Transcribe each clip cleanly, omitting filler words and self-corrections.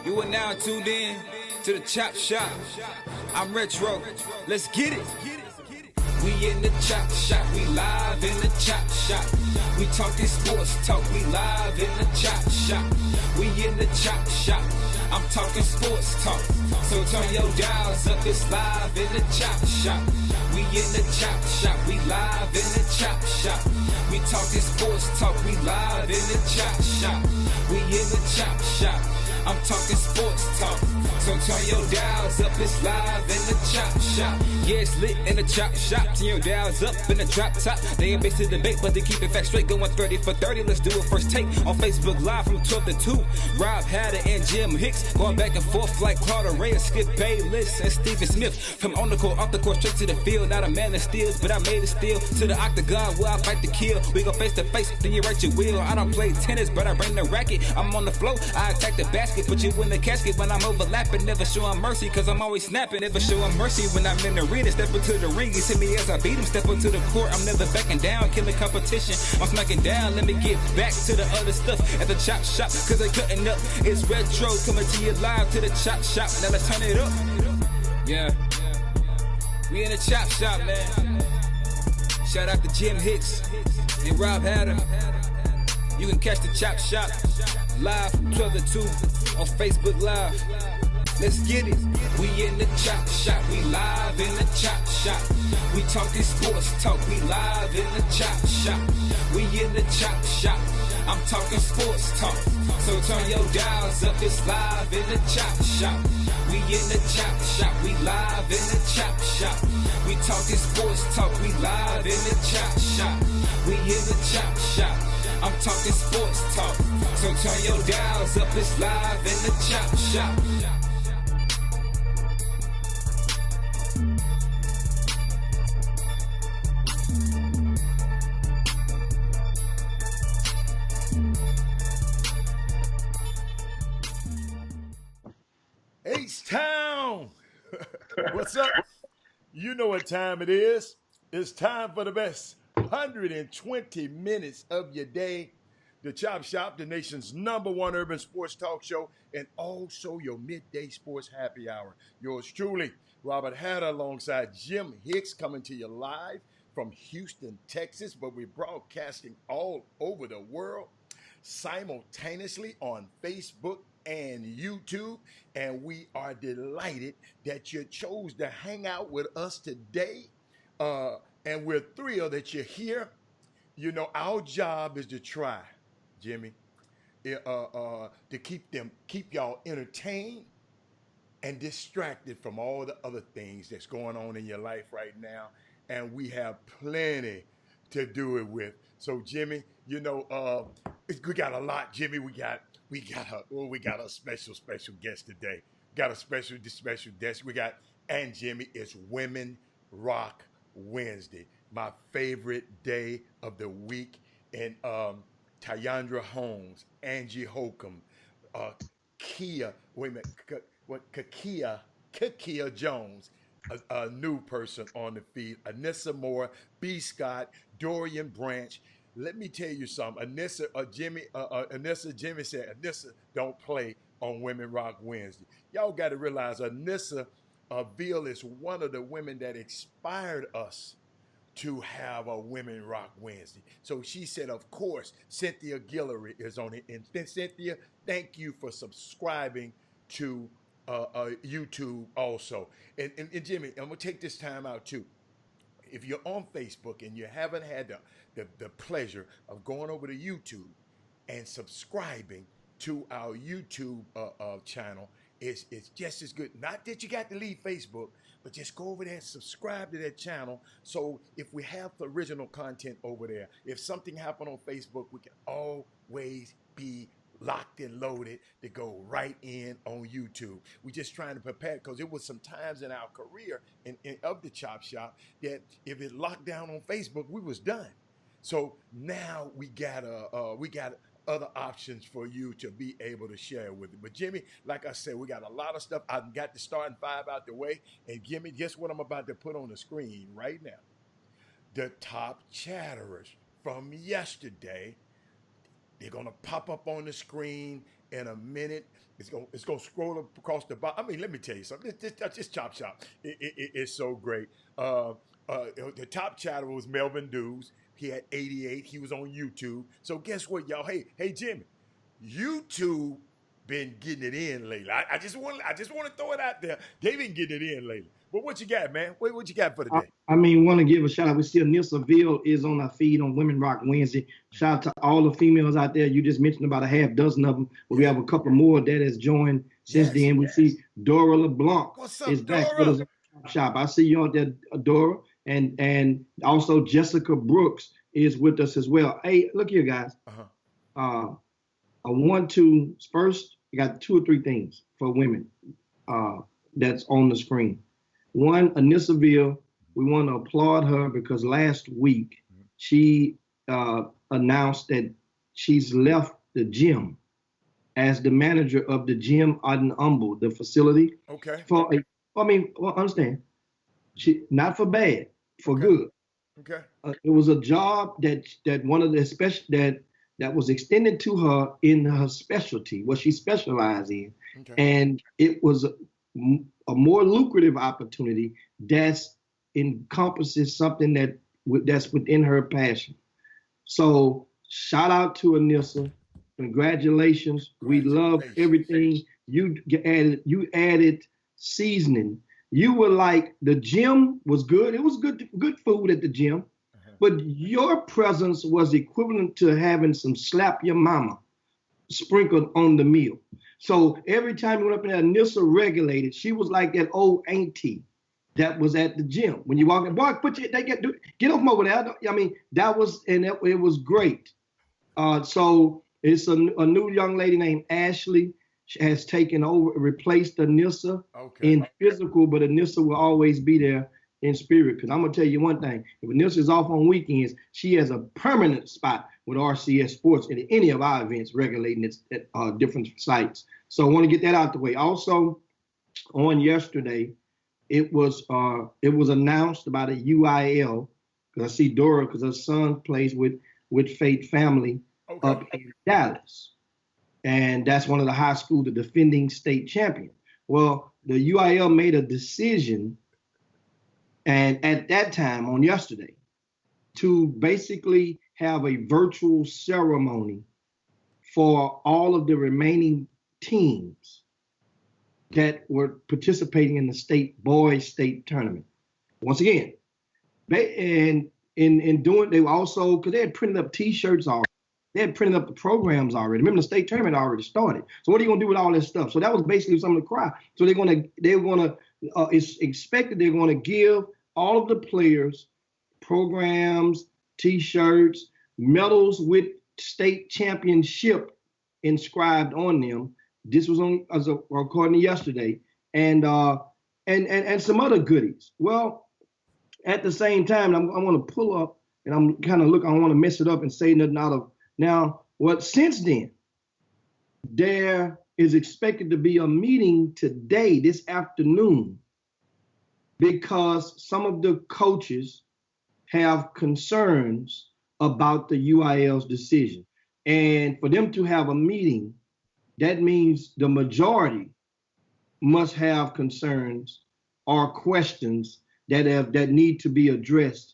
You are now tuned in to the Chop Shop. I'm Retro. Let's get it. We in the Chop Shop. We live in the Chop Shop. We talking sports talk. We live in the Chop Shop. We in the Chop Shop. I'm talking sports talk. So turn your dials up. It's live in the Chop Shop. We in the Chop Shop. We live in the Chop Shop. We talking sports talk. We live in the Chop Shop. We in the Chop Shop. I'm talking sports talk. So turn your dials up, it's live in the Chop Shop. Yeah, it's lit in the Chop Shop. Turn your dials up in the drop top. They ain't based to debate, but they keep it fact straight. Going 30 for 30. Let's do a first take on Facebook Live from 12 to 2. Rob Hatter and Jim Hicks going back and forth like Carter Ray, Skip Bayless, and Stephen Smith. From on the court, off the court, straight to the field. Not a man that steals, but I made it steal to the octagon where I fight to kill. We go face to face, then you write your will. I don't play tennis, but I bring the racket. I'm on the floor, I attack the basket, put you in the casket when I'm overlapping. Never showing mercy, cause I'm always snapping. Never showing mercy when I'm in the arena. Step into the ring, you see me as I beat him. Step into the court, I'm never backing down. Killing competition, I'm smacking down. Let me get back to the other stuff at the Chop Shop, cause they cutting up. It's Retro coming to you live to the Chop Shop. Now let's turn it up. Yeah, we in the Chop Shop, man. Shout out to Jim Hicks and Rob Hatter. You can catch the Chop Shop live from 12 to 2 on Facebook Live. Let's get it. We in the Chop Shop. We live in the Chop Shop. We talking sports talk. We live in the Chop Shop. We in the Chop Shop. I'm talking sports talk. So turn your dials up. It's live in the Chop Shop. We in the Chop Shop. We live in the Chop Shop. We talking sports talk. We live in the Chop Shop. We in the Chop Shop. I'm talking sports talk. So turn your dials up. It's live in the Chop Shop. H-Town! What's up? You know what time it is. It's time for the best 120 minutes of your day. The Chop Shop, the nation's #1 urban sports talk show, and also your midday sports happy hour. Yours truly, Robert Hatter, alongside Jim Hicks, coming to you live from Houston, Texas, but we're broadcasting all over the world simultaneously on Facebook and YouTube. And we are delighted that you chose to hang out with us today. And we're thrilled that you're here. You know, our job is to try, Jimmy, to keep y'all entertained and distracted from all the other things that's going on in your life right now. And we have plenty to do it with. So, Jimmy, you know, we got a lot, Jimmy. We got a special guest today. Got a special guest. And Jimmy, it's Women Rock Wednesday, my favorite day of the week. And Tyandra Holmes, Angie Holcomb, Kia, wait a minute, Kakia Jones, a new person on the feed, Anissa Moore, B. Scott, Dorian Branch. Let me tell you something. Jimmy said, Anissa don't play on Women Rock Wednesday. Y'all got to realize Anissa Veal is one of the women that inspired us to have a Women Rock Wednesday. So she said, of course, Cynthia Guillory is on it. And Cynthia, thank you for subscribing to YouTube also. And Jimmy, I'm going to take this time out too. If you're on Facebook and you haven't had the pleasure of going over to YouTube and subscribing to our YouTube channel, it's just as good. Not that you got to leave Facebook, but just go over there and subscribe to that channel. So if we have the original content over there, if something happened on Facebook, we can always be locked and loaded to go right in on YouTube. We're just trying to prepare, because it was some times in our career of the Chop Shop that if it locked down on Facebook, we was done. So now we got other options for you to be able to share with it. But Jimmy, like I said, we got a lot of stuff. I've got the starting five out the way. And Jimmy, guess what I'm about to put on the screen right now? The top chatterers from yesterday. They're going to pop up on the screen, in a minute. It's gonna scroll across the bottom. I mean, let me tell you something. This Chop Shop, it's so great. The top chatter was Melvin Dews. He had 88. He was on YouTube. So guess what, y'all? Hey, Jimmy, YouTube been getting it in lately. I just want to throw it out there. They've been getting it in lately. But what you got, man? What you got for the day? I mean, want to give a shout out. We see Nissaville is on our feed on Women Rock Wednesday. Shout out to all the females out there. You just mentioned about a half dozen of them. But we have a couple more that has joined since then. We see Dora LeBlanc is back with us on Chop Shop. I see you out there, Dora. And also Jessica Brooks is with us as well. Hey, look here, guys. I want to first, I got 2 or 3 things for women that's on the screen. One, Anissaville, we want to applaud her because last week she announced that she's left the gym as the manager of the gym in Humble, the facility. Okay. Understand, she not for bad, for good. Okay. It was a job that one of the that was extended to her in her specialty, what she specialized in, and it was a more lucrative opportunity that's encompasses something that's within her passion. So shout out to Anissa. Congratulations. We love everything you added. You added seasoning. You were like, the gym was good. It was good food at the gym, but your presence was equivalent to having some slap your mama sprinkled on the meal. So every time you went up in there, Anissa regulated. She was like that old auntie that was at the gym. When you walk in, boy, get off from over there. I mean, that was, and it was great. So it's a new young lady named Ashley. She has taken over, replaced Anissa in physical, but Anissa will always be there in spirit. Because I'm going to tell you one thing. If Anissa is off on weekends, she has a permanent spot with RCS Sports at any of our events, regulating it at different sites. So I want to get that out the way. Also, on yesterday, it was announced about a UIL, because I see Dora, because her son plays with Faith Family up in Dallas. And that's one of the high schools, the defending state champion. Well, the UIL made a decision, and at that time, on yesterday, to basically have a virtual ceremony for all of the remaining teams that were participating in the boys state tournament. Once again, they were also, because they had printed up T-shirts already. They had printed up the programs already. Remember, the state tournament already started. So what are you gonna do with all this stuff? So that was basically something to cry. So it's expected they're gonna give all of the players programs, T-shirts, medals with state championship inscribed on them. This was according to yesterday, and some other goodies. Well, at the same time, I want to pull up, and I'm kind of I don't want to mess it up and say nothing out of. Now, since then, there is expected to be a meeting today, this afternoon, because some of the coaches have concerns about the UIL's decision. And for them to have a meeting, that means the majority must have concerns or questions that need to be addressed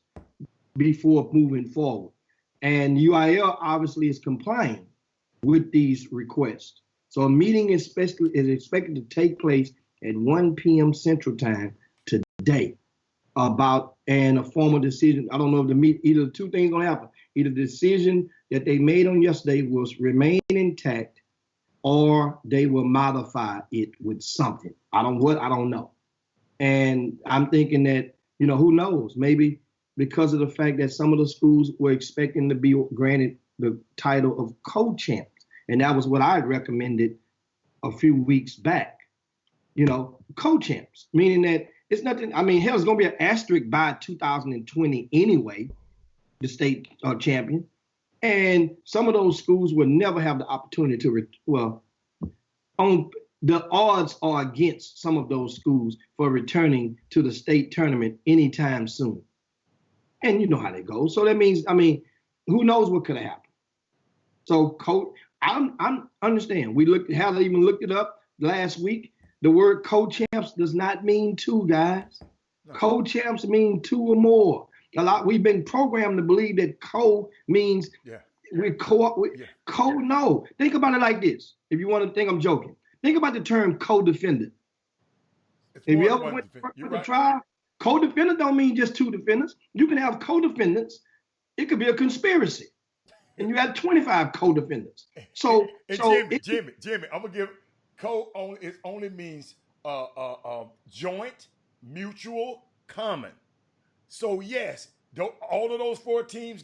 before moving forward. And UIL obviously is complying with these requests. So a meeting is expected to take place at 1 p.m. Central Time today and a formal decision. I don't know if either 2 things gonna happen. Either the decision that they made on yesterday will remain intact, or they will modify it with something. I don't know. And I'm thinking that, who knows? Maybe because of the fact that some of the schools were expecting to be granted the title of co-champs. And that was what I recommended a few weeks back, co-champs, meaning that it's nothing. I mean, hell, it's going to be an asterisk by 2020 anyway, the state champion. And some of those schools will never have the opportunity the odds are against some of those schools for returning to the state tournament anytime soon. And you know how that goes. So that means, who knows what could have happened. So I'm understand. We looked, Hal even looked it up last week. The word co-champs does not mean two, guys. No. Co-champs mean two or more. A lot, we've been programmed to believe that co means we no. Think about it like this. If you want to think I'm joking, think about the term co-defendant. If you ever went to the trial, co-defendant don't mean just two defendants. You can have co-defendants. It could be a conspiracy. And you have 25 co-defendants. So, Jimmy, I'm gonna give co only. It only means joint, mutual, common. So yes, all of those four teams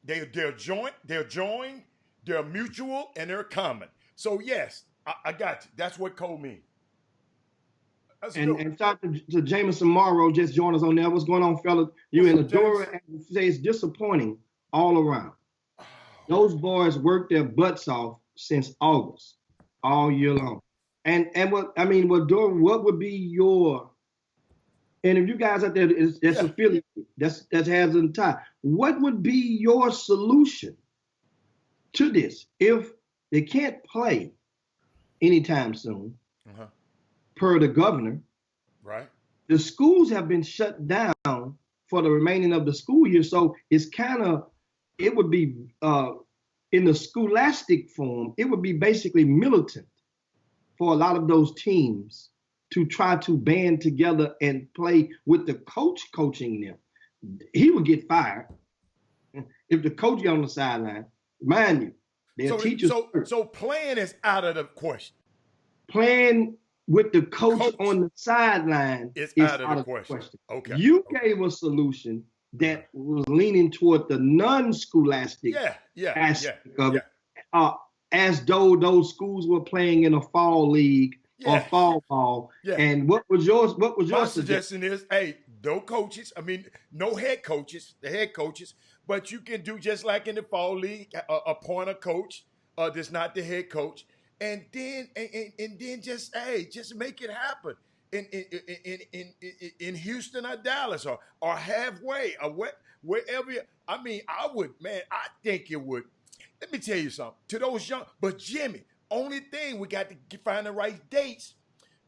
they're joint, they're joined, they're mutual, and they're common. So yes, I got you. That's what co means. And shout out to Jameson Morrow just joined us on there. What's going on, fellas? You in Adora and say it's disappointing all around. Those boys worked their butts off since August, all year long. And what Dora, what would be your, and if you guys out there that's affiliated, that has a tie, what would be your solution to this if they can't play anytime soon? Per the governor, right? The schools have been shut down for the remaining of the school year, so it would be in the scholastic form, it would be basically militant for a lot of those teams to try to band together and play with the coach coaching them. He would get fired if the coach get on the sideline. Mind you, their teachers. So playing is out of the question. Playing with the coach on the sideline is out of the question. Okay. You gave a solution that was leaning toward the non-scholastic aspect of it, as though those schools were playing in a fall league or fall ball. Yeah. And what was yours? My suggestion is, hey, no coaches. I mean, no head coaches. The head coaches, but you can do just like in the fall league, appoint a coach that's not the head coach. And then just make it happen in Houston or Dallas or halfway or wherever. I think it would. Let me tell you something. To those young, but Jimmy, only thing we got to find the right dates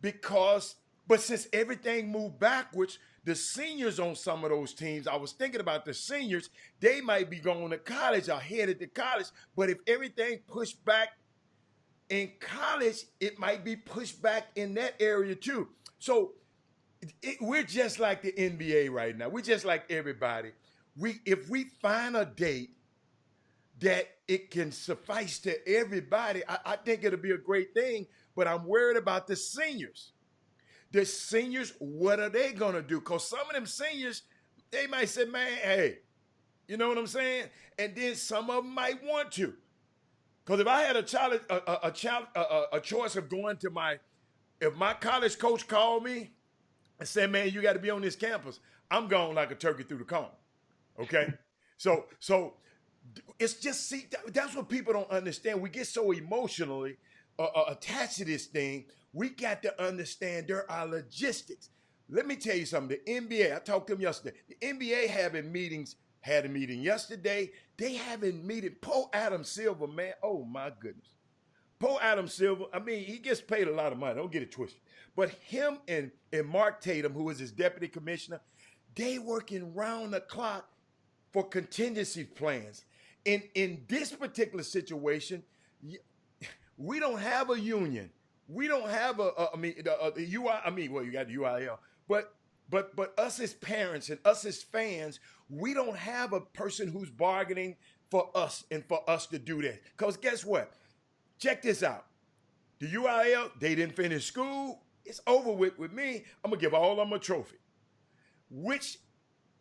but since everything moved backwards, the seniors on some of those teams, I was thinking about the seniors, they might be going to college or headed to college. But if everything pushed back in college, it might be pushed back in that area too. So we're just like the NBA right now. We're just like everybody. If we find a date that it can suffice to everybody, I think it'll be a great thing. But I'm worried about the seniors. The seniors, what are they going to do? Because some of them seniors, they might say, man, hey, you know what I'm saying? And then some of them might want to. Because if I had a choice of going to if my college coach called me and said, man, you got to be on this campus, I'm going like a turkey through the cone. Okay? So it's just, that's what people don't understand. We get so emotionally attached to this thing. We got to understand there are logistics. Let me tell you something. The NBA, I talked to them yesterday. The NBA had a meeting yesterday. They having meeting. Paul Adam Silver, man. Oh my goodness. Paul Adam Silver, I mean, he gets paid a lot of money. Don't get it twisted. But him and Mark Tatum, who is his deputy commissioner, they working round the clock for contingency plans. In this particular situation, we don't have a union. We don't have you got the UIL, but us as parents and us as fans, we don't have a person who's bargaining for us and for us to do that. Because guess what? Check this out. The UIL, they didn't finish school. It's over with me. I'm going to give all of them a trophy, which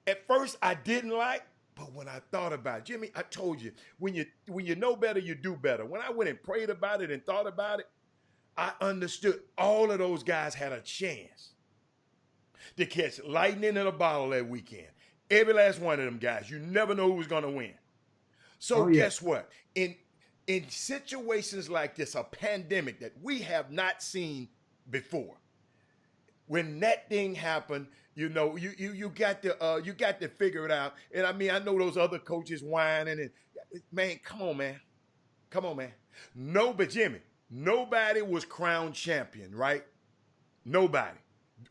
at first I didn't like. But when I thought about it, Jimmy, I told you, when you know better, you do better. When I went and prayed about it and thought about it, I understood all of those guys had a chance to catch lightning in a bottle that weekend. Every last one of them guys. You never know who's going to win. So guess what? In situations like this, a pandemic that we have not seen before, when that thing happened, you know, you got to figure it out. And I mean, I know those other coaches whining and, man, come on, man. Come on, man. No, but Jimmy, nobody was crowned champion, right? Nobody.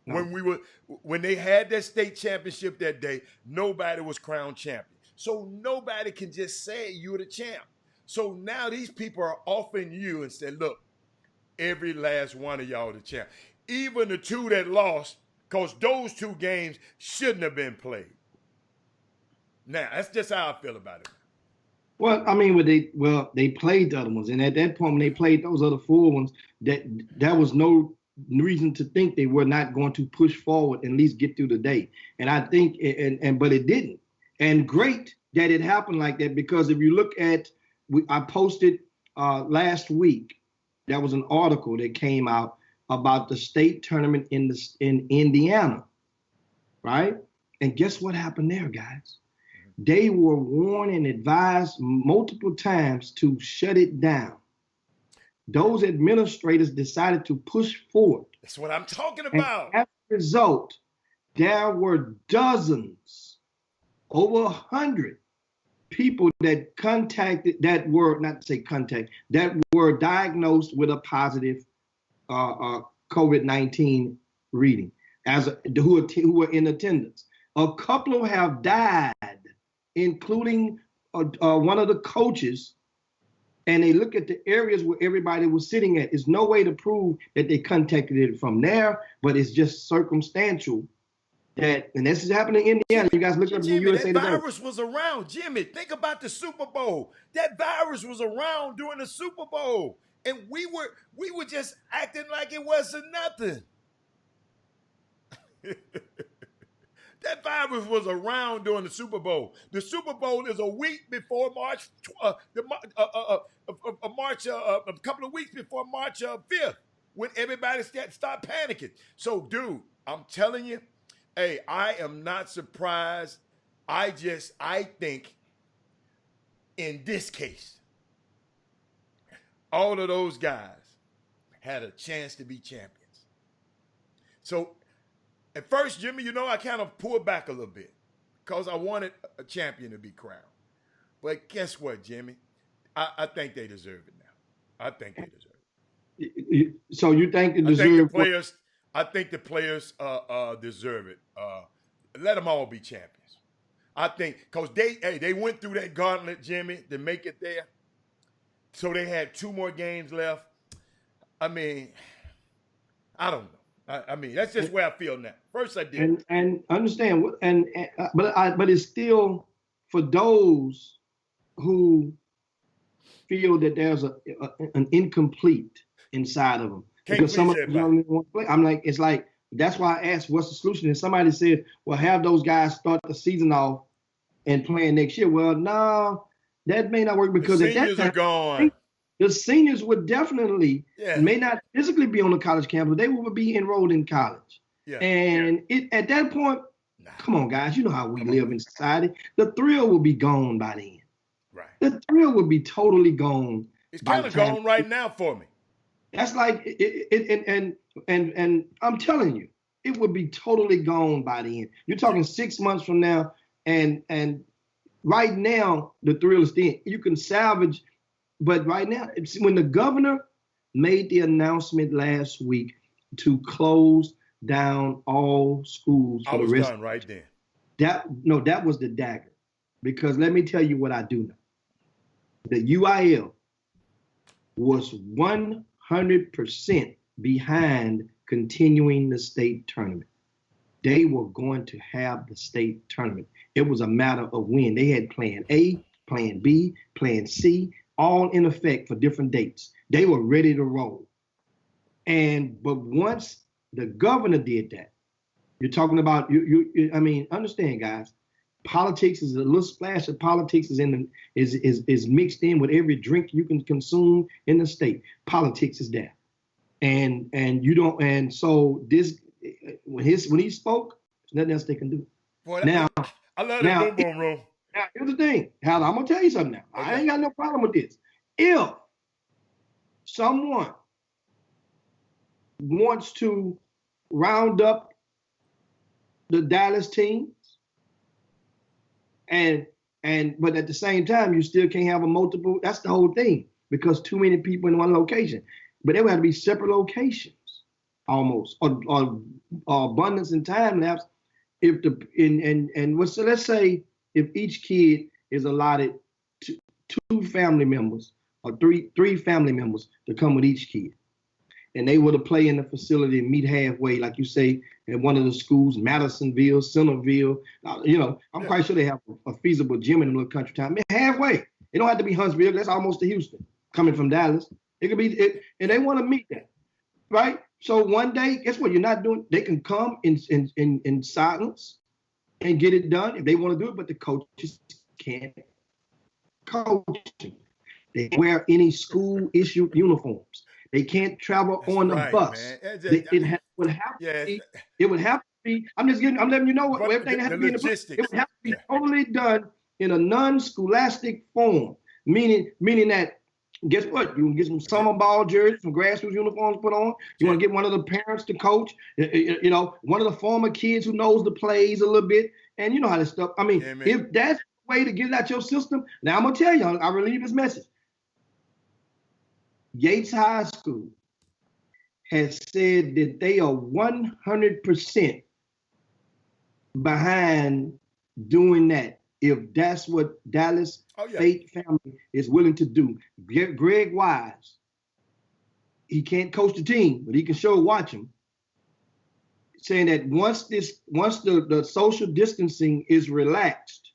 No. When they had that state championship that day, nobody was crowned champion. So nobody can just say you're the champ. So now these people are offering you and say, look, every last one of y'all the champ. Even the two that lost, because those two games shouldn't have been played. Now, that's just how I feel about it. Well, I mean, they played the other ones, and at that point when they played those other four ones, that was no reason to think they were not going to push forward and at least get through the day. And I think, but it didn't. And great that it happened like that, because if you look at, I posted last week, there was an article that came out about the state tournament in Indiana, right? And guess what happened there, guys? They were warned and advised multiple times to shut it down. Those administrators decided to push forward. That's what I'm talking about. And as a result, there were dozens, over 100 people that were diagnosed with a positive COVID-19 reading, who were in attendance. A couple have died, including one of the coaches. And they look at the areas where everybody was sitting at. There's no way to prove that they contacted it from there, but it's just circumstantial. And this is happening in Indiana. You guys look up in the USA That Today. virus was around. Jimmy, think about the Super Bowl. That virus was around during the Super Bowl. And we were just acting like it wasn't nothing. That virus was around during the Super Bowl. The Super Bowl is a week before March, a couple of weeks before March 5th, when everybody start panicking. So, dude, I'm telling you, hey, I am not surprised. I think in this case, all of those guys had a chance to be champions. So, at first, Jimmy, I kind of pulled back a little bit because I wanted a champion to be crowned. But guess what, Jimmy? I think they deserve it now. I think they deserve it. So you think they deserve it? I think the players deserve it. Let them all be champions. I think because they went through that gauntlet, Jimmy, to make it there. So they had 2 more games left. I mean, I don't know. I mean, that's just where I feel now. First, I did, and understand, but it's still for those who feel that there's an incomplete inside of them. Because some of them don't want to play. I'm like, it's like that's why I asked, what's the solution? And somebody said, well, have those guys start the season off and playing next year. Well, no, that may not work because the seniors are gone. The seniors would definitely may not physically be on the college campus. They would be enrolled in college. Yeah. And at that point, come on, guys, you know how we live in society. The thrill will be gone by then. Right. The thrill will be totally gone. It's kind of gone right now for me. That's like and I'm telling you, it would be totally gone by the end. You're talking 6 months from now, and right now the thrill is thin. You can salvage. But right now, when the governor made the announcement last week to close down all schools for the rest, done right then. That was the dagger. Because let me tell you what I do know. The UIL was 100% behind continuing the state tournament. They were going to have the state tournament. It was a matter of when. They had plan A, plan B, plan C, all in effect for different dates. They were ready to roll. But once the governor did that, you're talking about, I mean, understand, guys, politics is a little splash of politics is mixed in with every drink you can consume in the state. Politics is there. So this, when he spoke, there's nothing else they can do. Boy, I love that boom boom room. Now, here's the thing, Hal, I'm going to tell you something now. Okay. I ain't got no problem with this. If someone wants to round up the Dallas teams, but at the same time, you still can't have a multiple, that's the whole thing. because too many people in one location. But they would have to be separate locations almost, or abundance and time lapse. If the so let's say if each kid is allotted two family members or three family members to come with each kid, and they were to play in the facility and meet halfway, like you say, at one of the schools, Madisonville, Centerville. I'm quite sure they have a feasible gym in the little country town. Halfway. It don't have to be Huntsville. That's almost to Houston, coming from Dallas. It could be, and they want to meet that, right? So one day, guess what? You're not doing. They can come in silence and get it done if they want to do it, but the coaches can't coach them. They wear any school issued uniforms. They can't travel on the bus. It would have to be. I'm letting you know what everything has to be in the book. It would have to be totally done in a non-scholastic form, meaning that. Guess what? You can get some summer ball jerseys, some grassroots uniforms put on. You want to get one of the parents to coach. One of the former kids who knows the plays a little bit, and you know how this stuff. I mean, if that's the way to get it out your system, now I'm gonna tell you, I relieve this message. Yates High School has said that they are 100% behind doing that. If that's what Dallas State family is willing to do. Greg Wise, he can't coach the team, but he can sure watch them. Saying that once the social distancing is relaxed,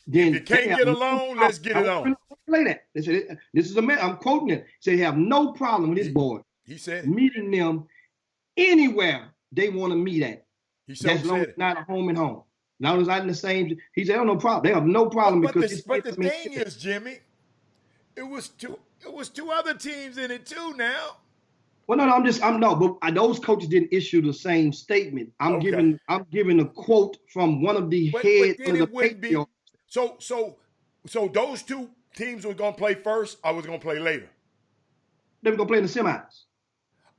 then if you can't get along, let's get it on. Play that. This is I'm quoting it. Say they have no problem with his board. He said meeting them anywhere they want to meet at. He said it's not a home and home. Now it's not in the same. He said, "Oh, no problem. They have no problem but because." But the thing is, Jimmy, it was two other teams in it too. Now. Well, no. But those coaches didn't issue the same statement. I'm giving a quote from one of the heads of the Patriots. So those two teams were gonna play first. I was gonna play later. They were gonna play in the semis.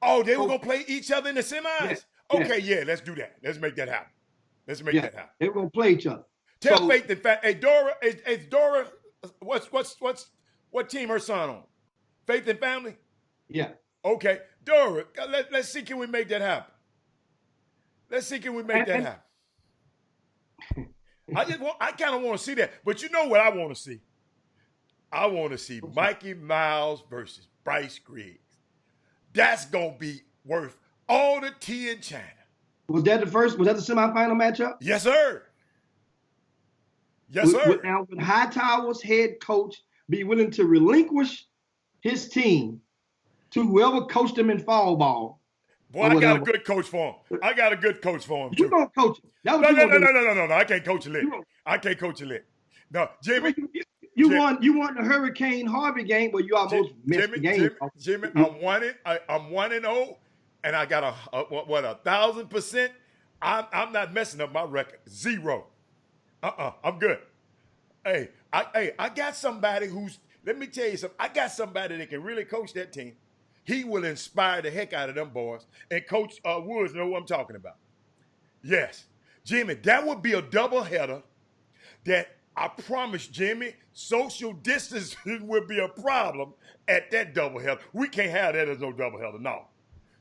Oh, they were gonna play each other in the semis. Yeah. Let's do that. Let's make that happen. That happen. They were gonna play each other. Tell Faith and Family. Hey, Dora, is Dora? What team her son on? Faith and Family. Yeah. Okay, Dora. Let's see. Can we make that happen? Let's see. Can we make that happen? I kind of want to see that. But you know what I want to see? I want to see Mikey Miles versus Bryce Griggs. That's gonna be worth all the tea in China. Was that the semifinal matchup? Yes, sir. Yes, sir. Now, would Hightower's head coach be willing to relinquish his team to whoever coached him in fall ball? Boy, I got a good coach for him. You don't coach him. No. I can't coach a lick. I can't coach a lick. No, Jimmy. You won the Hurricane Harvey game, but you almost missed the game. Jimmy, I'm 1-0. And I got 1,000%. I'm not messing up my record. 0. I'm good. Hey, I got somebody who's. Let me tell you something. I got somebody that can really coach that team. He will inspire the heck out of them boys. And Coach Woods know what I'm talking about. Yes, Jimmy, that would be a doubleheader. That I promise, Jimmy, social distancing would be a problem at that doubleheader. We can't have that as no doubleheader. No.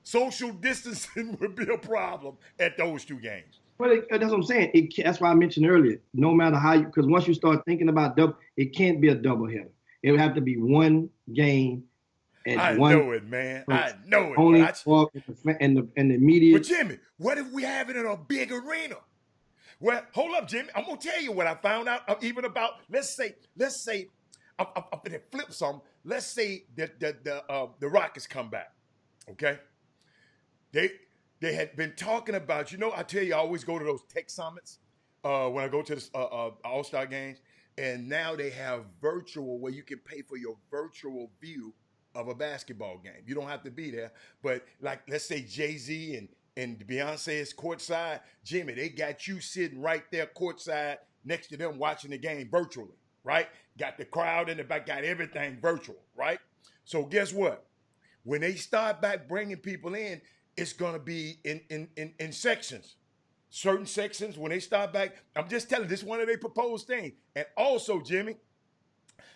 Social distancing would be a problem at those two games. Well, that's what I'm saying. That's why I mentioned earlier. No matter how because once you start thinking about it can't be a doubleheader. It would have to be one game. Know it, man. I know it. Only and the media. But Jimmy, what if we have it in a big arena? Well, hold up, Jimmy. I'm gonna tell you what I found out even about. Let's say I'm gonna flip some. Let's say that the Rockets come back. Okay. They had been talking about, I tell you, I always go to those tech summits when I go to the All-Star games. And now they have virtual where you can pay for your virtual view of a basketball game. You don't have to be there. But like, let's say Jay-Z and Beyonce is courtside. Jimmy, they got you sitting right there courtside next to them watching the game virtually, right? Got the crowd in the back, got everything virtual, right? So guess what? When they start back bringing people in, it's going to be in sections. Certain sections, when they start back, I'm just telling you, this is one of their proposed things. And also, Jimmy,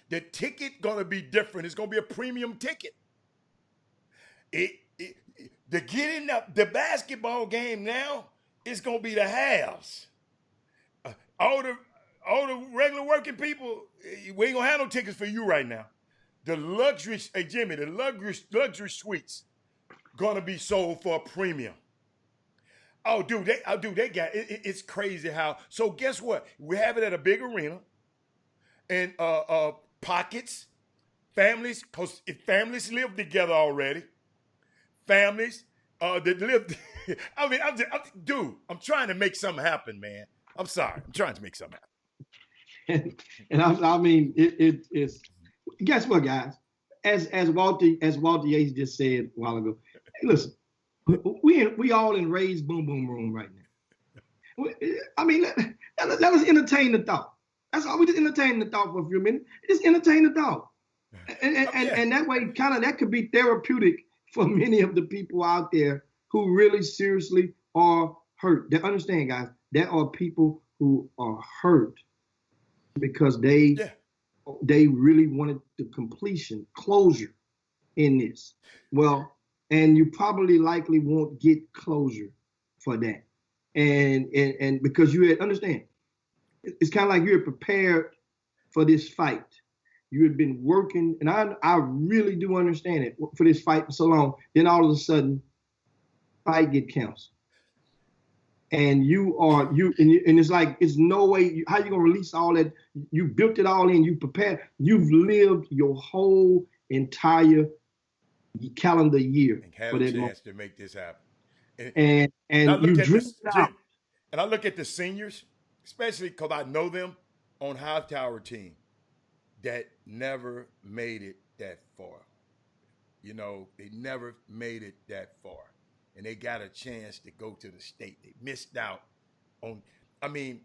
The ticket gonna be different. It's gonna be a premium ticket. The getting up the basketball game now, it's gonna be the halves. All the regular working people, we ain't gonna have no tickets for you right now. The luxury, hey Jimmy, the luxury suites gonna be sold for a premium. Oh, dude, they got it, it's crazy how. So guess what? We have it at a big arena, and pockets, families, because if families live together already, families that live. I mean, dude, I'm trying to make something happen, man. I'm sorry, I'm trying to make something happen. And I mean, it's. Guess what, guys? As Walter Yates just said a while ago. Hey, listen, we all in Ray's boom boom room right now. I mean, let us entertain the thought. That's all. We just entertain the thought for a few minutes. Just entertain the thought, and that way, kind of that could be therapeutic for many of the people out there who really seriously are hurt. They understand, guys. There are people who are hurt because they really wanted the completion, closure in this. Well, and you probably likely won't get closure for that. And because you had, understand, it's kind of like you had prepared for this fight. You had been working, and I really do understand it, for this fight for so long. Then all of a sudden, fight get canceled. And and it's like, it's no way, how you gonna release all that? You built it all in, you prepared, you've lived your whole entire calendar year and have for a that chance moment to make this happen. And you dreamed it out. And I look at the seniors, especially because I know them on Hightower team, that never made it that far. You know, they never made it that far. And they got a chance to go to the state. They missed out on, I mean,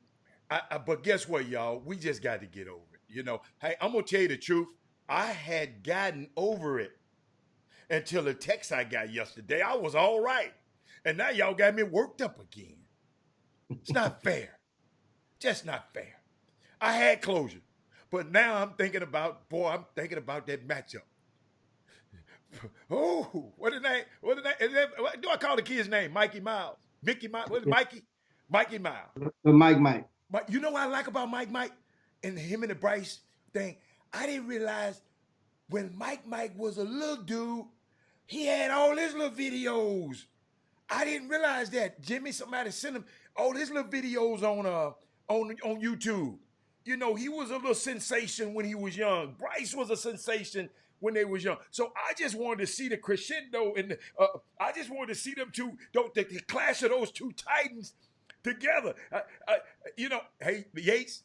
but guess what, y'all? We just got to get over it. You know, hey, I'm going to tell you the truth. I had gotten over it until the text I got yesterday. I was all right. And now y'all got me worked up again. It's not fair. Just not fair. I had closure. But now I'm thinking about that matchup. Oh, what the name? What do I call the kid's name? Mikey Miles. Mickey Miles. What is Mikey? Mikey Miles. Mike. You know what I like about Mike? And him and the Bryce thing? I didn't realize when Mike was a little dude, he had all his little videos. I didn't realize that. Jimmy, somebody sent him all his little videos on YouTube. You know, he was a little sensation when he was young. Bryce was a sensation when they was young. So I just wanted to see the crescendo and I just wanted to see them two, the clash of those two titans together. You know, hey, Yates,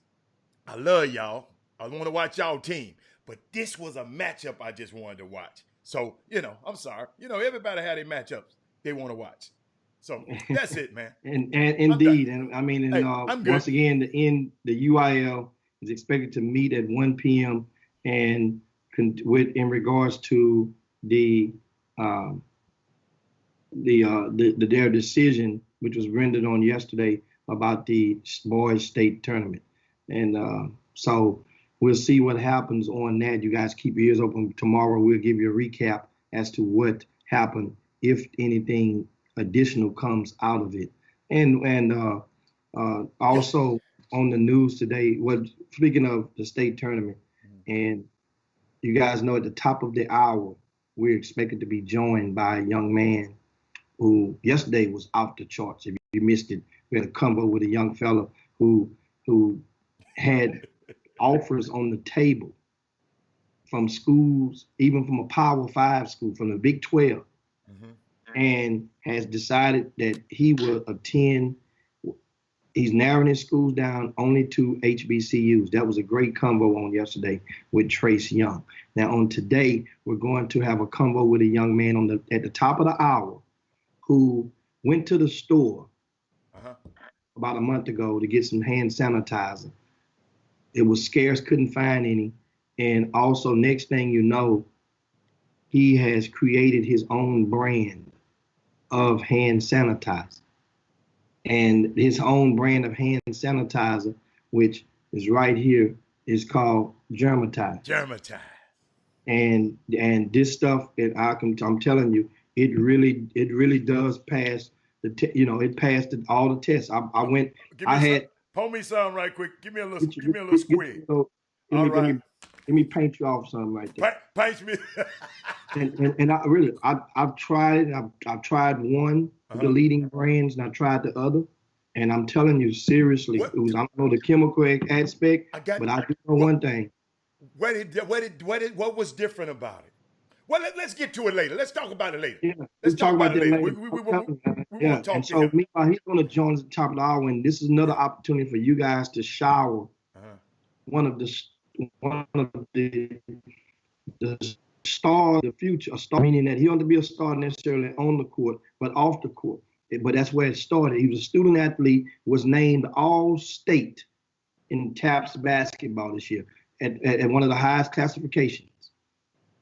I love y'all. I want to watch y'all team. But this was a matchup I just wanted to watch. So, you know, I'm sorry. You know, everybody had their matchups they want to watch. So that's it, man. and indeed. And I mean, once again, the UIL is expected to meet at 1 p.m. and in regards to their decision, which was rendered on yesterday about the boys state tournament. And so we'll see what happens on that. You guys keep your ears open. Tomorrow we'll give you a recap as to what happened, if anything additional comes out of it. And also on the news today, speaking of the state tournament, and you guys know at the top of the hour, we're expected to be joined by a young man who yesterday was off the charts. If you missed it, we had a combo with a young fella who had offers on the table from schools, even from a Power 5 school, from the Big 12, and has decided that he will attend. He's narrowing his schools down only to HBCUs. That was a great combo on yesterday with Trace Young. Now on today, we're going to have a combo with a young man at the top of the hour who went to the store about a month ago to get some hand sanitizer. It was scarce, couldn't find any. And also, next thing you know, he has created his own brand of hand sanitizer. And his own brand of hand sanitizer, which is right here, It's called Germatized. Germatized. And this stuff, I'm telling you, it really does pass it passed all the tests. I went, Give I me some. had Pour me some right quick. Give me a little. get you, Give me a little get, get squid. you know, All right. let me paint you off something right there. Paint me. And I really, I've tried it. I've tried one of the leading brands, and I tried the other. And I'm telling you, seriously, What? I don't know the chemical aspect, I got. but I do know What? one thing. What was different about it? Well, let's get to it later. Let's talk about it later. Yeah, Let's we'll talk talk about about it that later. later. I'm telling you, We yeah. want to And talk to so, him. meanwhile, he's going to join us at the top of the hour, and this is another opportunity for you guys to shower Uh-huh. one of the star of the future, a star meaning that he don't have to be a star necessarily on the court, but off the court. But that's where it started. He was a student athlete, was named All State in TAPS basketball this year at one of the highest classifications.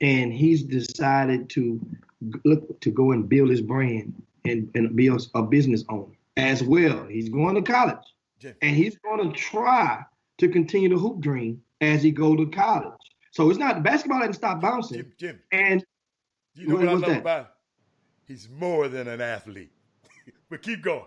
And he's decided to look to go and build his brand and be a business owner as well. He's going to college, Jim. and he's going to try to continue the hoop dream as he go to college. So it's not basketball hasn't stopped bouncing. Jim. And You know what I love that? about it? He's more than an athlete. But keep going.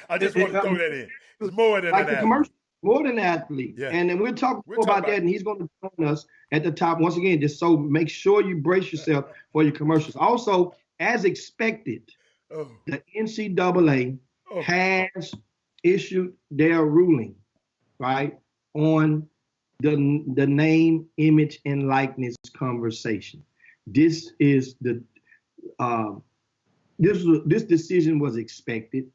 I just want to throw that in. He's more than like an the athlete. commercial, more than an athlete. Yeah. And then we'll talk more about that. And he's going to join us at the top once again. Just so make sure you brace yourself for your commercials. Also, as expected, the NCAA has issued their ruling, right, on the name, image, and likeness conversation. This is the this decision was expected.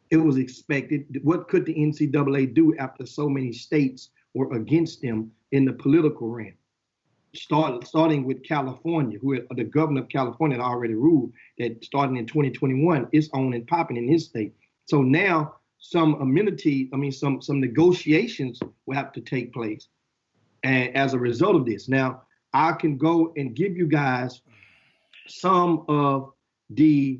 It was expected. What could the NCAA do after so many states were against them in the political realm? Starting with California, who the governor of California had already ruled that starting in 2021, it's on and popping in his state. So now some negotiations will have to take place as a result of this. Now, I can go and give you guys some of the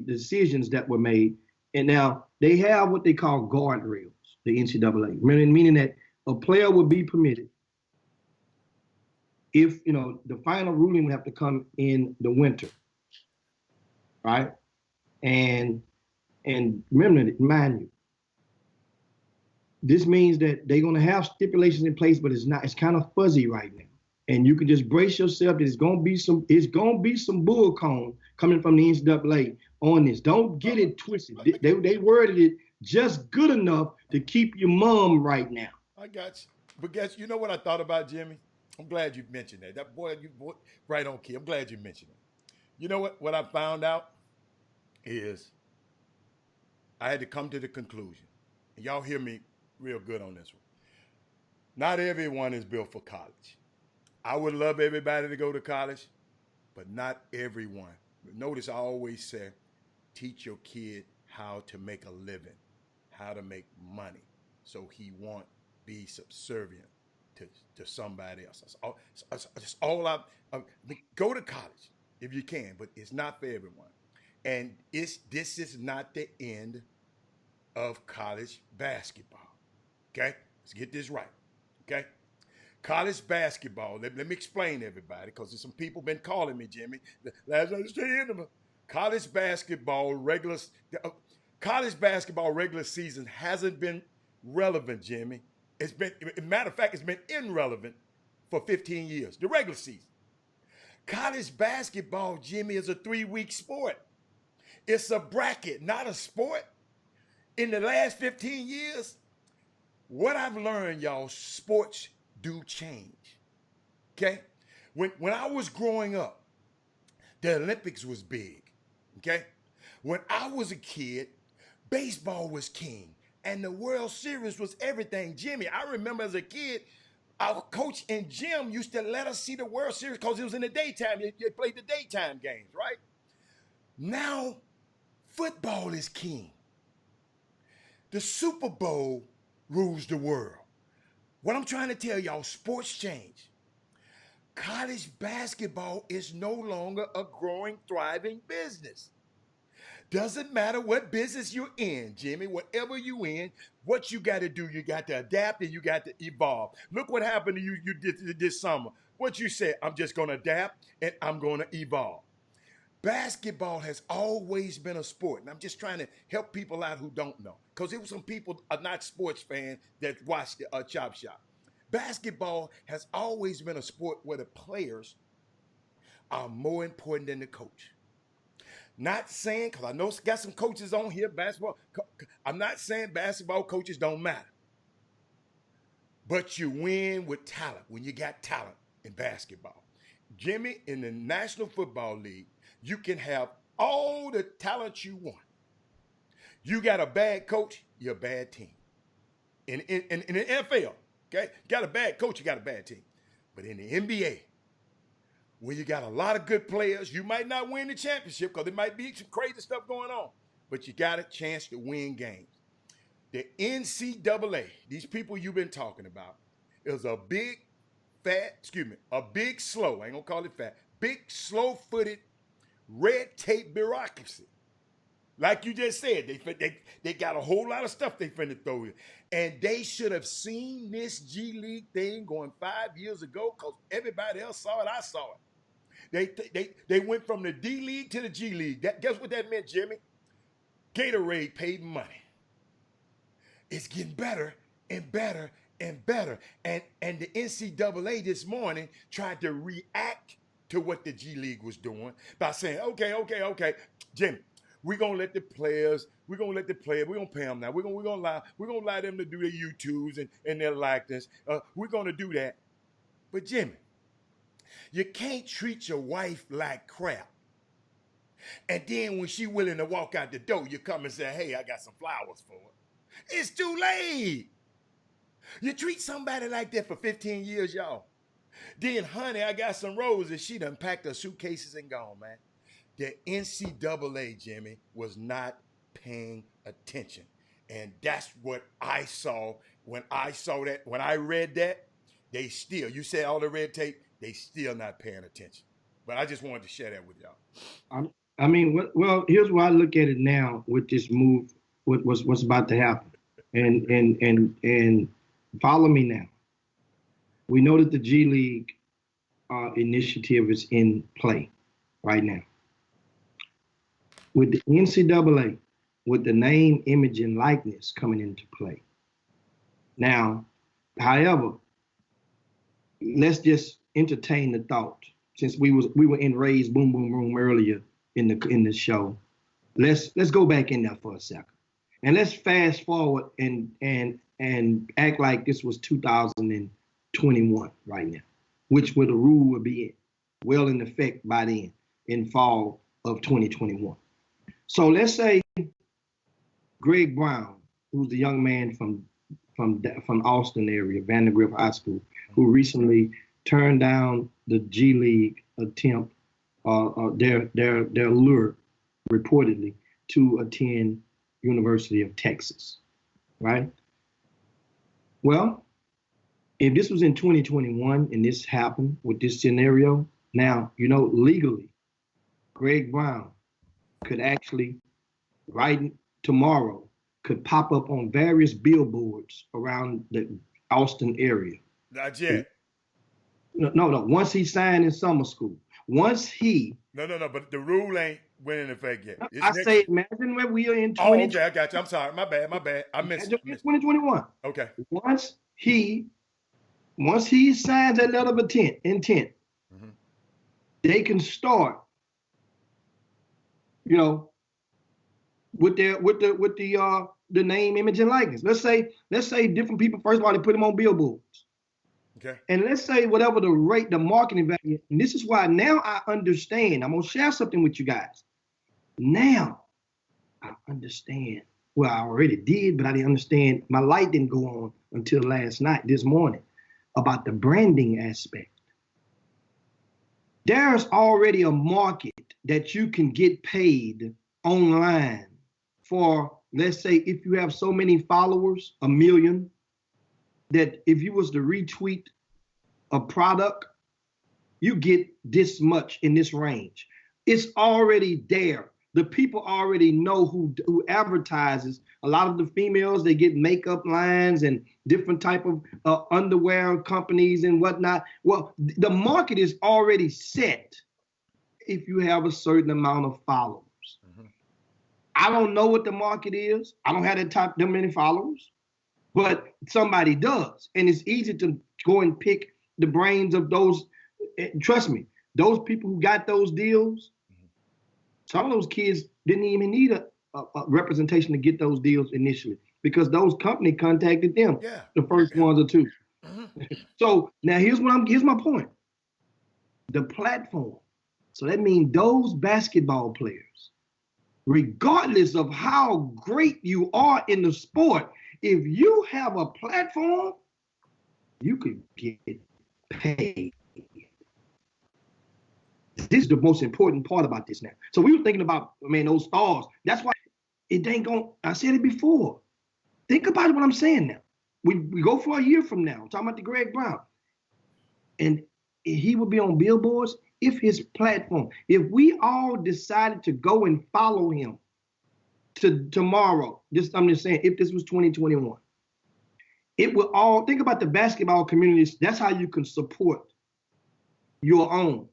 decisions that were made. And now they have what they call guardrails, the NCAA, meaning that a player would be permitted if, the final ruling would have to come in the winter, right? And remember, mind you, this means that they're going to have stipulations in place, but it's kind of fuzzy right now. And you can just brace yourself. It's gonna be some bull cone coming from the NCAA on this. Don't get it twisted. They worded it just good enough to keep your mom right now. I got you. But guess you know what I thought about, Jimmy? I'm glad you mentioned that. That boy, right on key. I'm glad you mentioned it. You know what? What I found out is I had to come to the conclusion. And y'all hear me real good on this one. Not everyone is built for college. I would love everybody to go to college, but not everyone. Notice I always say, teach your kid how to make a living, how to make money, so he won't be subservient to somebody else. That's all go to college if you can, but it's not for everyone. And this is not the end of college basketball. Okay? Let's get this right. Okay? College basketball, let me explain to everybody, because there's some people been calling me, Jimmy. Last night, college basketball regular season hasn't been relevant, Jimmy. It's been, matter of fact, it's been irrelevant for 15 years, the regular season. College basketball, Jimmy, is a 3-week sport. It's a bracket, not a sport. In the last 15 years, what I've learned, y'all, sports do change. Okay? When I was growing up, the Olympics was big. Okay? When I was a kid, baseball was king. And the World Series was everything. Jimmy, I remember as a kid, our coach and Jim used to let us see the World Series because it was in the daytime. They played the daytime games, right? Now, football is king. The Super Bowl rules the world. What I'm trying to tell y'all, sports change. College basketball is no longer a growing, thriving business. Doesn't matter what business you're in, Jimmy, whatever you in, what you got to do, you got to adapt and you got to evolve. Look what happened to you did this summer. What you said, I'm just going to adapt and I'm going to evolve. Basketball has always been a sport, and I'm just trying to help people out who don't know, because there were some people are not sports fans that watch the Chop Shop. Basketball has always been a sport where the players are more important than the coach. Not saying, because I know got some coaches on here, basketball. I'm not saying basketball coaches don't matter. But you win with talent when you got talent in basketball. Jimmy, in the National Football League, you can have all the talent you want. You got a bad coach, you're a bad team. In the NFL, okay? You got a bad coach, you got a bad team. But in the NBA, where you got a lot of good players, you might not win the championship because there might be some crazy stuff going on, but you got a chance to win games. The NCAA, these people you've been talking about, is a big, slow, I ain't gonna call it fat, big, slow-footed, red tape bureaucracy. Like you just said, they got a whole lot of stuff they finna throw you. And they should have seen this G League thing going 5 years ago, because everybody else saw it, I saw it. They went from the D League to the G League. Guess what that meant, Jimmy? Gatorade paid money. It's getting better and better and better. And the NCAA this morning tried to react to what the G League was doing by saying, okay, Jimmy, we're gonna let the players, we're gonna pay them now. We're gonna allow them to do their YouTubes and their likeness. We're gonna do that. But Jimmy, you can't treat your wife like crap. And then when she willing to walk out the door, you come and say, hey, I got some flowers for her. It's too late. You treat somebody like that for 15 years, y'all. Then, honey, I got some roses. She done packed her suitcases and gone, man. The NCAA, Jimmy, was not paying attention. And that's what I saw when I saw that. When I read that, they still, you said all the red tape, they still not paying attention. But I just wanted to share that with y'all. I mean, well, here's why I look at it now with this move, what's about to happen. And follow me now. We know that the G League initiative is in play right now. With the NCAA, with the name, image, and likeness coming into play. Now, however, let's just entertain the thought. Since we were in Ray's Boom Boom Room earlier in the show, let's go back in there for a second, and let's fast forward and act like this was 2021 right now, which where the rule would be well in effect by then in fall of 2021. So let's say Greg Brown, who's the young man from Austin area, Vandergrift High School, who recently turned down the G League attempt, their lure, reportedly, to attend University of Texas, right? Well, if this was in 2021 and this happened with this scenario, now, legally, Greg Brown could actually, right tomorrow, could pop up on various billboards around the Austin area. Not yet. No. Once he signed in summer school. Once he... No, but the rule ain't went in effect yet. Imagine when we are in 20... Oh, okay, I got you. I'm sorry. My bad. I missed it. 2021. Okay. Once he signs that letter of intent, mm-hmm. They can start, with the name, image, and likeness. Let's say different people. First of all, they put them on billboards. Okay. And let's say whatever the marketing value. And this is why now I understand. I'm gonna share something with you guys. Now I understand. Well, I already did, but I didn't understand. My light didn't go on until this morning, about the branding aspect. There's already a market that you can get paid online for, let's say, if you have so many followers, 1 million, that if you was to retweet a product, you get this much in this range. It's already there. the people already know who advertises. A lot of the females, they get makeup lines and different type of underwear companies and whatnot. Well, the market is already set if you have a certain amount of followers. Mm-hmm. I don't know what the market is. I don't have that many followers, but somebody does. And it's easy to go and pick the brains of those. Trust me, those people who got those deals, some of those kids didn't even need a representation to get those deals initially because those companies contacted them, the first ones or two. Mm-hmm. So now here's my point. The platform. So that means those basketball players, regardless of how great you are in the sport, if you have a platform, you could get paid. This is the most important part about this now. So we were thinking about, those stars. That's why it ain't going, I said it before. Think about what I'm saying now. We go for a year from now, I'm talking about the Greg Brown. And he would be on billboards if his platform, if we all decided to go and follow him tomorrow, I'm just saying, if this was 2021, it would all, think about the basketball communities. That's how you can support your own.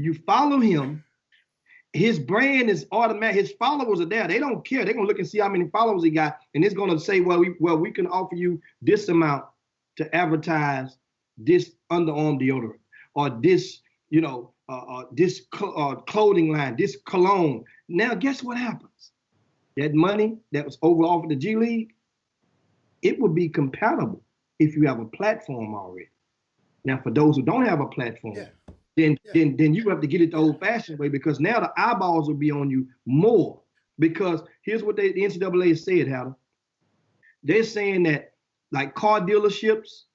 You follow him, his brand is automatic. His followers are there. They don't care. They're gonna look and see how many followers he got, and it's gonna say, well, we can offer you this amount to advertise this underarm deodorant or this, this clothing line, this cologne. Now, guess what happens? That money that was offered the G League, it would be compatible if you have a platform already. Now, for those who don't have a platform. Yeah. Then you have to get it the old-fashioned way because now the eyeballs will be on you more. Because here's what the NCAA has said, Hatter. They're saying that like car dealerships,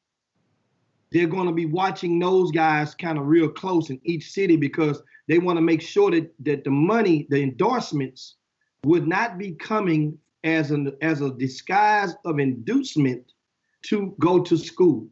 they're going to be watching those guys kind of real close in each city because they want to make sure that the money, the endorsements, would not be coming as a disguise of inducement to go to school.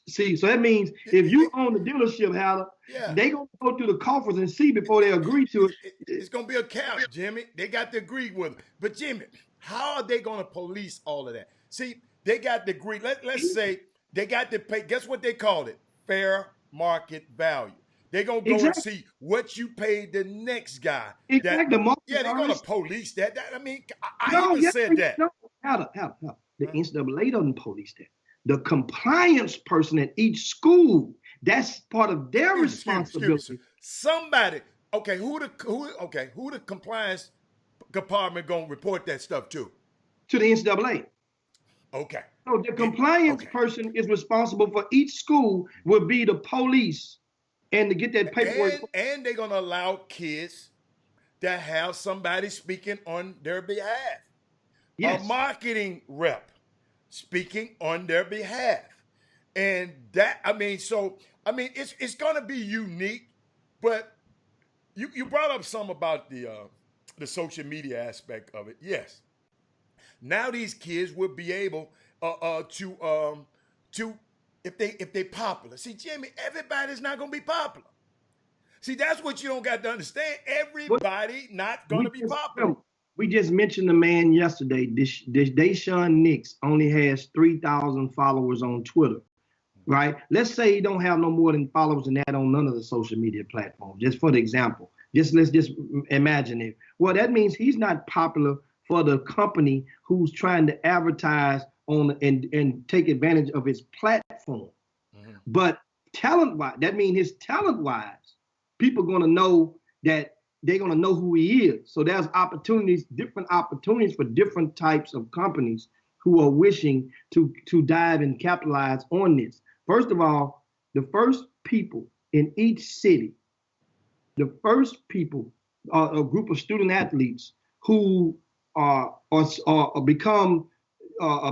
See, so that means if you own the dealership, Hatter, they gonna go through the coffers and see before they agree to it. It's gonna be a cap, Jimmy. They got to agree with it. But Jimmy, how are they gonna police all of that? See, they got to agree. Let's say they got to pay. Guess what they called it? Fair market value. They're gonna go and see what you paid the next guy. Exactly. They're gonna police that. I even said that. No, Hatter. The NCAA doesn't police that. The compliance person at each school, that's part of their responsibility. Somebody, who the compliance department gonna report that stuff to? To the NCAA. Okay. So the compliance person is responsible for each school will be the police and to get that paperwork. And they're gonna allow kids that have somebody speaking on their behalf. Yes. A marketing rep speaking on their behalf. And that, it's going to be unique, but you brought up some about the social media aspect of it. Yes. Now these kids will be able to if they popular. See, Jimmy, everybody's not going to be popular. See, that's what you don't got to understand. Everybody not going to be popular. We just mentioned the man yesterday. Daishawn Nix only has 3,000 followers on Twitter, right? Let's say he don't have no more than followers than that on none of the social media platforms, just for the example. Let's just imagine it. Well, that means he's not popular for the company who's trying to advertise on and take advantage of his platform. Mm-hmm. But talent-wise, that means his talent-wise, people are going to know that they're going to know who he is. So there's different opportunities for different types of companies who are wishing to dive and capitalize on this. First of all, the first people in each city, a group of student athletes who become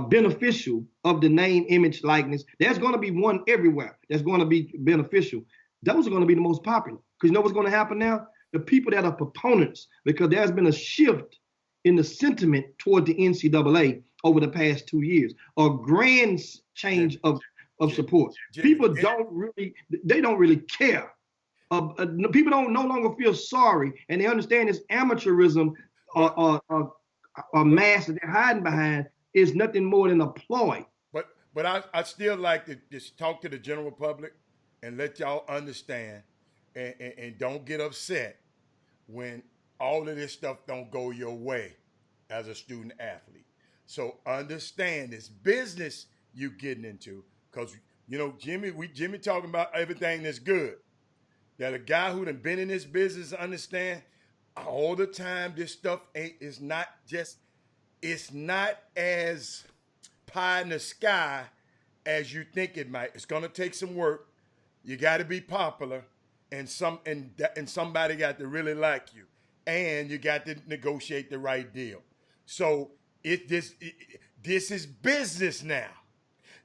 beneficial of the name, image, likeness. There's going to be one everywhere that's going to be beneficial. Those are going to be the most popular. Because you know what's going to happen now? The people that are proponents, because there's been a shift in the sentiment toward the NCAA over the past 2 years, a grand change of support. People don't really care People don't no longer feel sorry, and they understand this amateurism or mask that they're hiding behind is nothing more than a ploy. But I still like to just talk to the general public and let y'all understand and don't get upset when all of this stuff don't go your way as a student athlete. So understand this business you getting into, because Jimmy talking about everything that's good. That a guy who done been in this business understand all the time this stuff it's not as pie in the sky as you think it might. It's gonna take some work. You got to be popular, and somebody got to really like you, and you got to negotiate the right deal. So this is business now.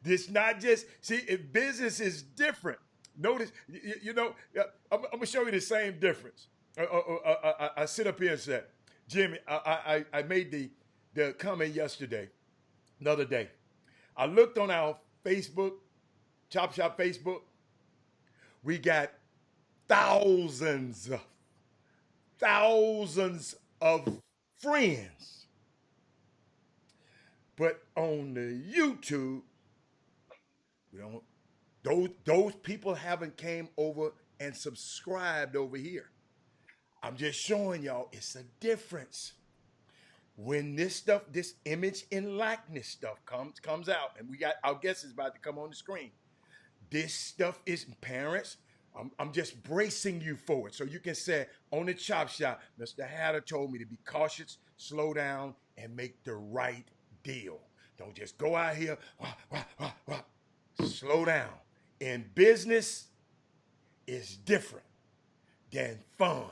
This not just if business is different. Notice, I'm gonna show you the same difference. I sit up here and said, Jimmy, I made the comment yesterday, the other day. I looked on our Facebook, Chop Shop Facebook. We got thousands of friends. But on the YouTube, those people haven't came over and subscribed over here. I'm just showing y'all it's a difference. When this image and likeness stuff comes out, and we got our guest is about to come on the screen. This stuff is parents. I'm just bracing you for it, so you can say on the Chop Shop, Mr. Hatter told me to be cautious, slow down, and make the right deal. Don't just go out here. Slow down. In business, it's different than fun.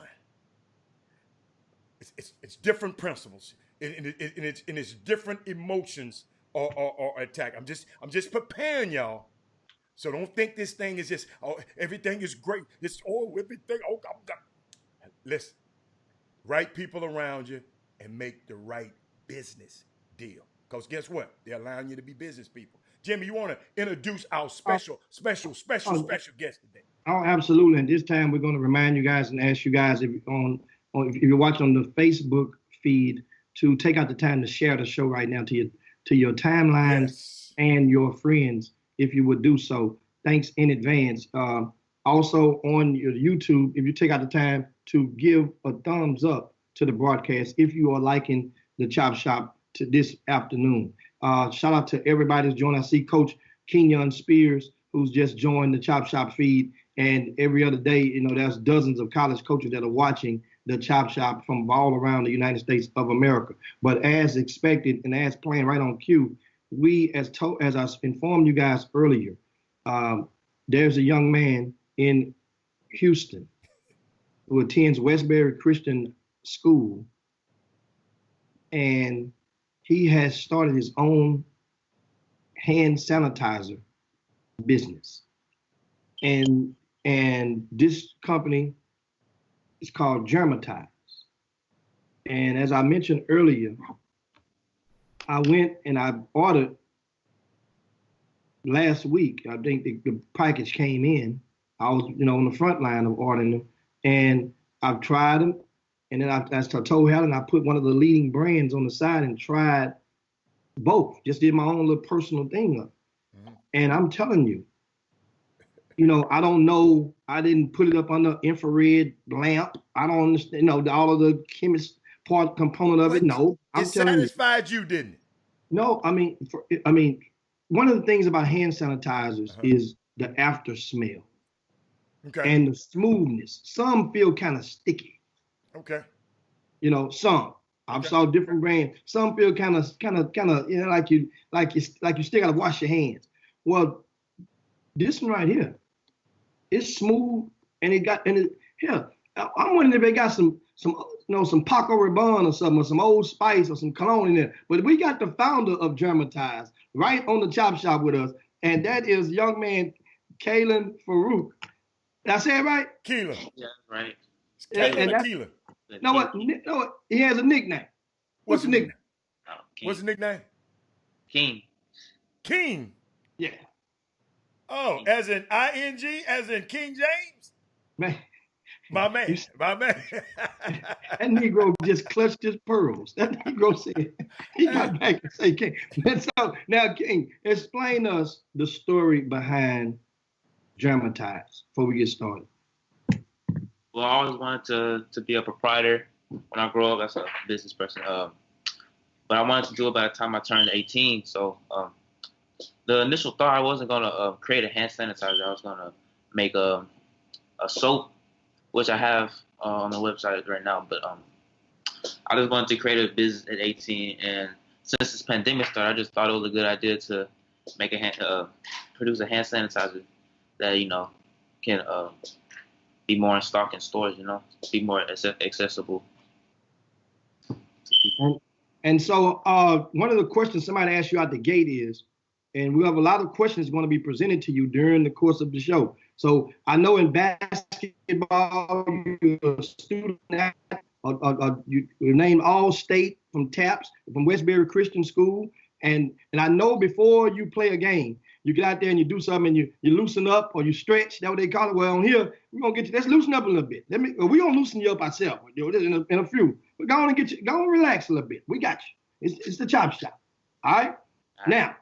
It's different principles. And it's different emotions or attack. I'm just preparing y'all. So don't think this thing is just everything is great. It's everything. Oh God. Listen, right people around you and make the right business deal. Because guess what? They're allowing you to be business people. Jimmy, you want to introduce our special guest today? Oh, absolutely. And this time we're going to remind you guys and ask you guys if you're watching on the Facebook feed to take out the time to share the show right now to your timelines and your friends, if you would do so. Thanks in advance. Also on your YouTube, if you take out the time to give a thumbs up to the broadcast, if you are liking the Chop Shop to this afternoon. Shout out to everybody who's joined. I see Coach Kenyon Spears, who's just joined the Chop Shop feed. And every other day, there's dozens of college coaches that are watching the Chop Shop from all around the United States of America. But as expected and as planned right on cue, we, as I informed you guys earlier, there's a young man in Houston who attends Westbury Christian School, and he has started his own hand sanitizer business. And this company is called Germatize. And as I mentioned earlier, I went and I ordered last week. I think the package came in. I was, on the front line of ordering them, and I've tried them. And then I told Helen, I put one of the leading brands on the side and tried both. Just did my own little personal thing up. Mm-hmm. And I'm telling you, I don't know. I didn't put it up under infrared lamp. I don't understand, all of the chemist component of it. No, I'm telling you. It satisfied you, didn't it? No, I mean, one of the things about hand sanitizers is the after smell. Okay. And the smoothness. Some feel kind of sticky. Okay. Some. I've saw different brands. Some feel kind of, like you still gotta wash your hands. Well, this one right here, it's smooth, and I'm wondering if they got some Paco Rabanne or something, or some Old Spice or some cologne in there. But we got the founder of Germatize right on the Chop Shop with us, and that is young man Kalen Farouk. Did I say it right? Keelan. Yeah, right. Kalen or Keelan? No, what? He has a nickname. What's the nickname? What's the nickname? King. King. Yeah. Oh, as in ING, as in King James? Man. My man, my man. That Negro just clutched his pearls. That Negro said, he got back and said, King. And so now, King, explain us the story behind Dramatize before we get started. Well, I always wanted to be a proprietor when I grow up as a business person. But I wanted to do it by the time I turned 18. So the initial thought, I wasn't going to create a hand sanitizer. I was going to make a soap, which I have on the website right now. But I just wanted to create a business at 18. And since this pandemic started, I just thought it was a good idea to make produce a hand sanitizer that, can be more in stock in stores, be more accessible to people. And so one of the questions somebody asked you out the gate is, and we have a lot of questions going to be presented to you during the course of the show. So I know in basketball, you're a student or you named All-State from TAPS, from Westbury Christian School. And I know before you play a game, you get out there and you do something and you loosen up or you stretch. That's what they call it. Well, on here, we're going to get you. Let's loosen up a little bit. We're going to loosen you up ourselves. In a few. But go on and relax a little bit. We got you. It's the Chop Shop. All right? Now,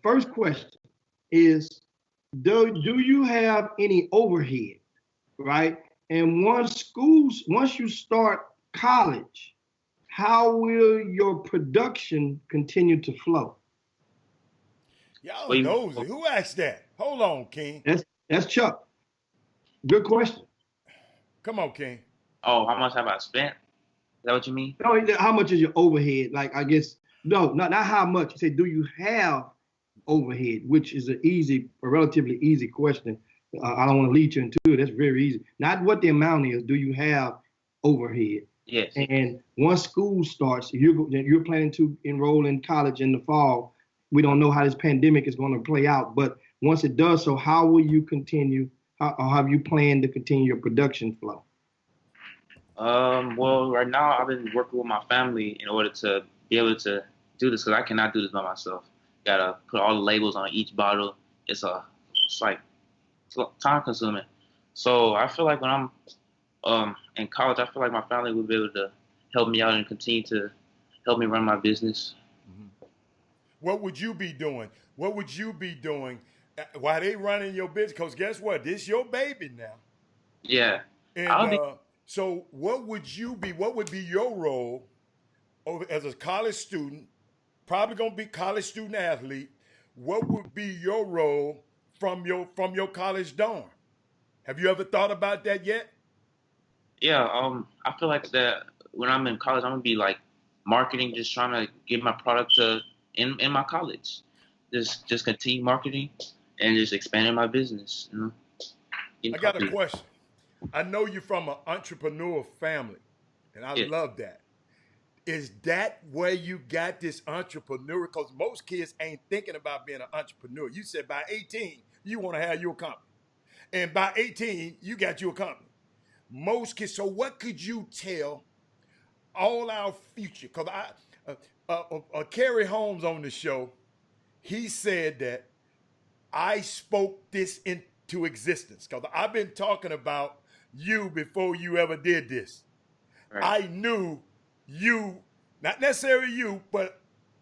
first question is, do you have any overhead, right? And once you start college, how will your production continue to flow? Y'all nosy. Who asked that? Hold on, King. That's Chuck. Good question. Come on, King. Oh, how much have I spent? Is that what you mean? No, how much is your overhead? Like, I guess, no, not how much. You say, do you have overhead, which is a relatively easy question. I don't want to lead you into it. That's very easy. Not what the amount is. Do you have overhead? Yes. And once school starts, you're planning to enroll in college in the fall. We don't know how this pandemic is going to play out, but once it does so, how will you continue? How have you planned to continue your production flow? Well, right now I've been working with my family in order to be able to do this, because I cannot do this by myself. Gotta put all the labels on each bottle. It's time consuming. So I feel like when I'm in college, I feel like my family will be able to help me out and continue to help me run my business. Mm-hmm. What would you be doing? What would you be doing while they running your business? Because guess what? This your baby now. Yeah. And so what would be your role as a college student, probably going to be college student athlete? What would be your role from your college dorm? Have you ever thought about that yet? Yeah, I feel like that when I'm in college, I'm gonna be like marketing, just trying to get my product in my college. Just continue marketing and just expanding my business. I got a question. I know you're from an entrepreneur family, and I love that. Is that where you got this entrepreneur? Because most kids ain't thinking about being an entrepreneur. You said by 18, you want to have your company. And by 18, you got your company. Most kids. So what could you tell all our future? Because Kerry Holmes on the show, he said that I spoke this into existence. Because I've been talking about you before you ever did this. Right. I knew you, not necessarily you, but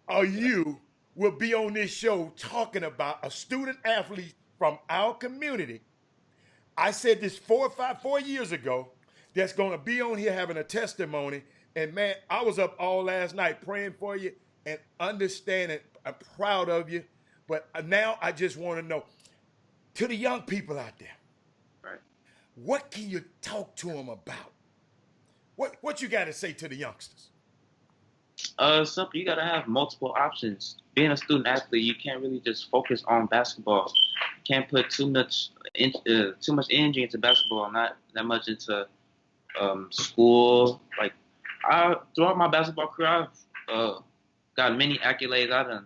you will be on this show talking about a student athlete from our community. I said this 4 years ago, that's going to be on here having a testimony. And man, I was up all last night praying for you and understanding. I'm proud of you. But now I just want to know, to the young people out there, right, what can you talk to them about? What you got to say to the youngsters? Simple. You got to have multiple options. Being a student athlete, you can't really just focus on basketball. You can't put too much energy into basketball, not that much into school. Like, throughout my basketball career, I've got many accolades. I've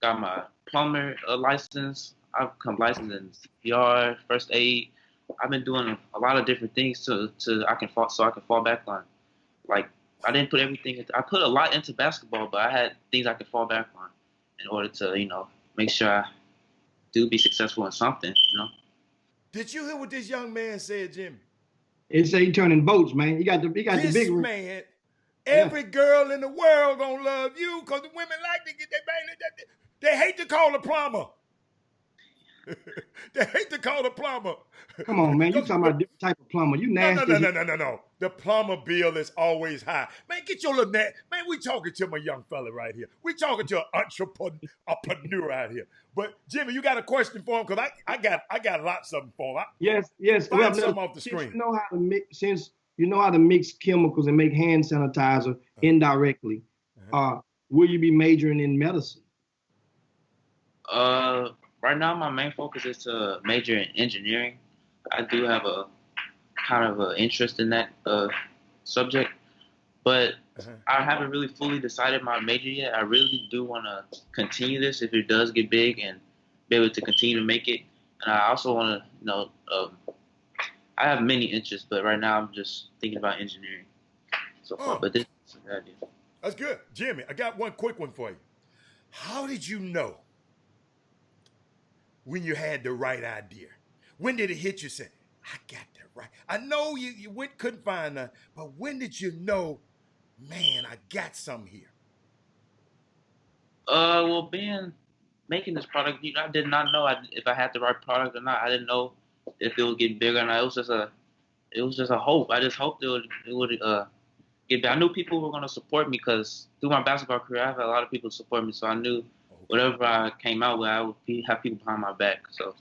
got my plumber license. I've become licensed in CPR, first aid. I've been doing a lot of different things so I can fall back on. Like, I didn't put everything I put a lot into basketball, but I had things I could fall back on in order to, make sure I do be successful in something, Did you hear what this young man said, Jimmy? It say he turning votes, man. He got the This big ring. man, Yeah. every girl in the world gonna love you because the women like to get they hate to call a plumber. They hate to call a plumber. Come on, man. You talking about a different type of plumber. You No. nasty. No. The plumber bill is always high. Man, get your little man. We talking to my young fella right here. We talking to an entrepreneur out here. But Jimmy, you got a question for him? Because I got lots of them for him. Yes. Find some off the screen. Since you know how to mix chemicals and make hand sanitizer indirectly, will you be majoring in medicine? Right now, my main focus is to major in engineering. I do have a kind of an interest in that subject, but I haven't really fully decided my major yet. I really do want to continue this if it does get big and be able to continue to make it. And I also want to, I have many interests, but right now I'm just thinking about engineering so far. But this is a good idea. That's good. Jimmy, I got one quick one for you. How did you know when you had the right idea? When did it hit you? Say, I got that right. I know you couldn't find none, but when did you know, man, I got something here? Well, making this product, I did not know if I had the right product or not. I didn't know if it would get bigger or not. It was just a hope. I just hoped it would get big. I knew people were going to support me because through my basketball career, I've had a lot of people support me. So I knew whatever I came out with, I would have people behind my back. So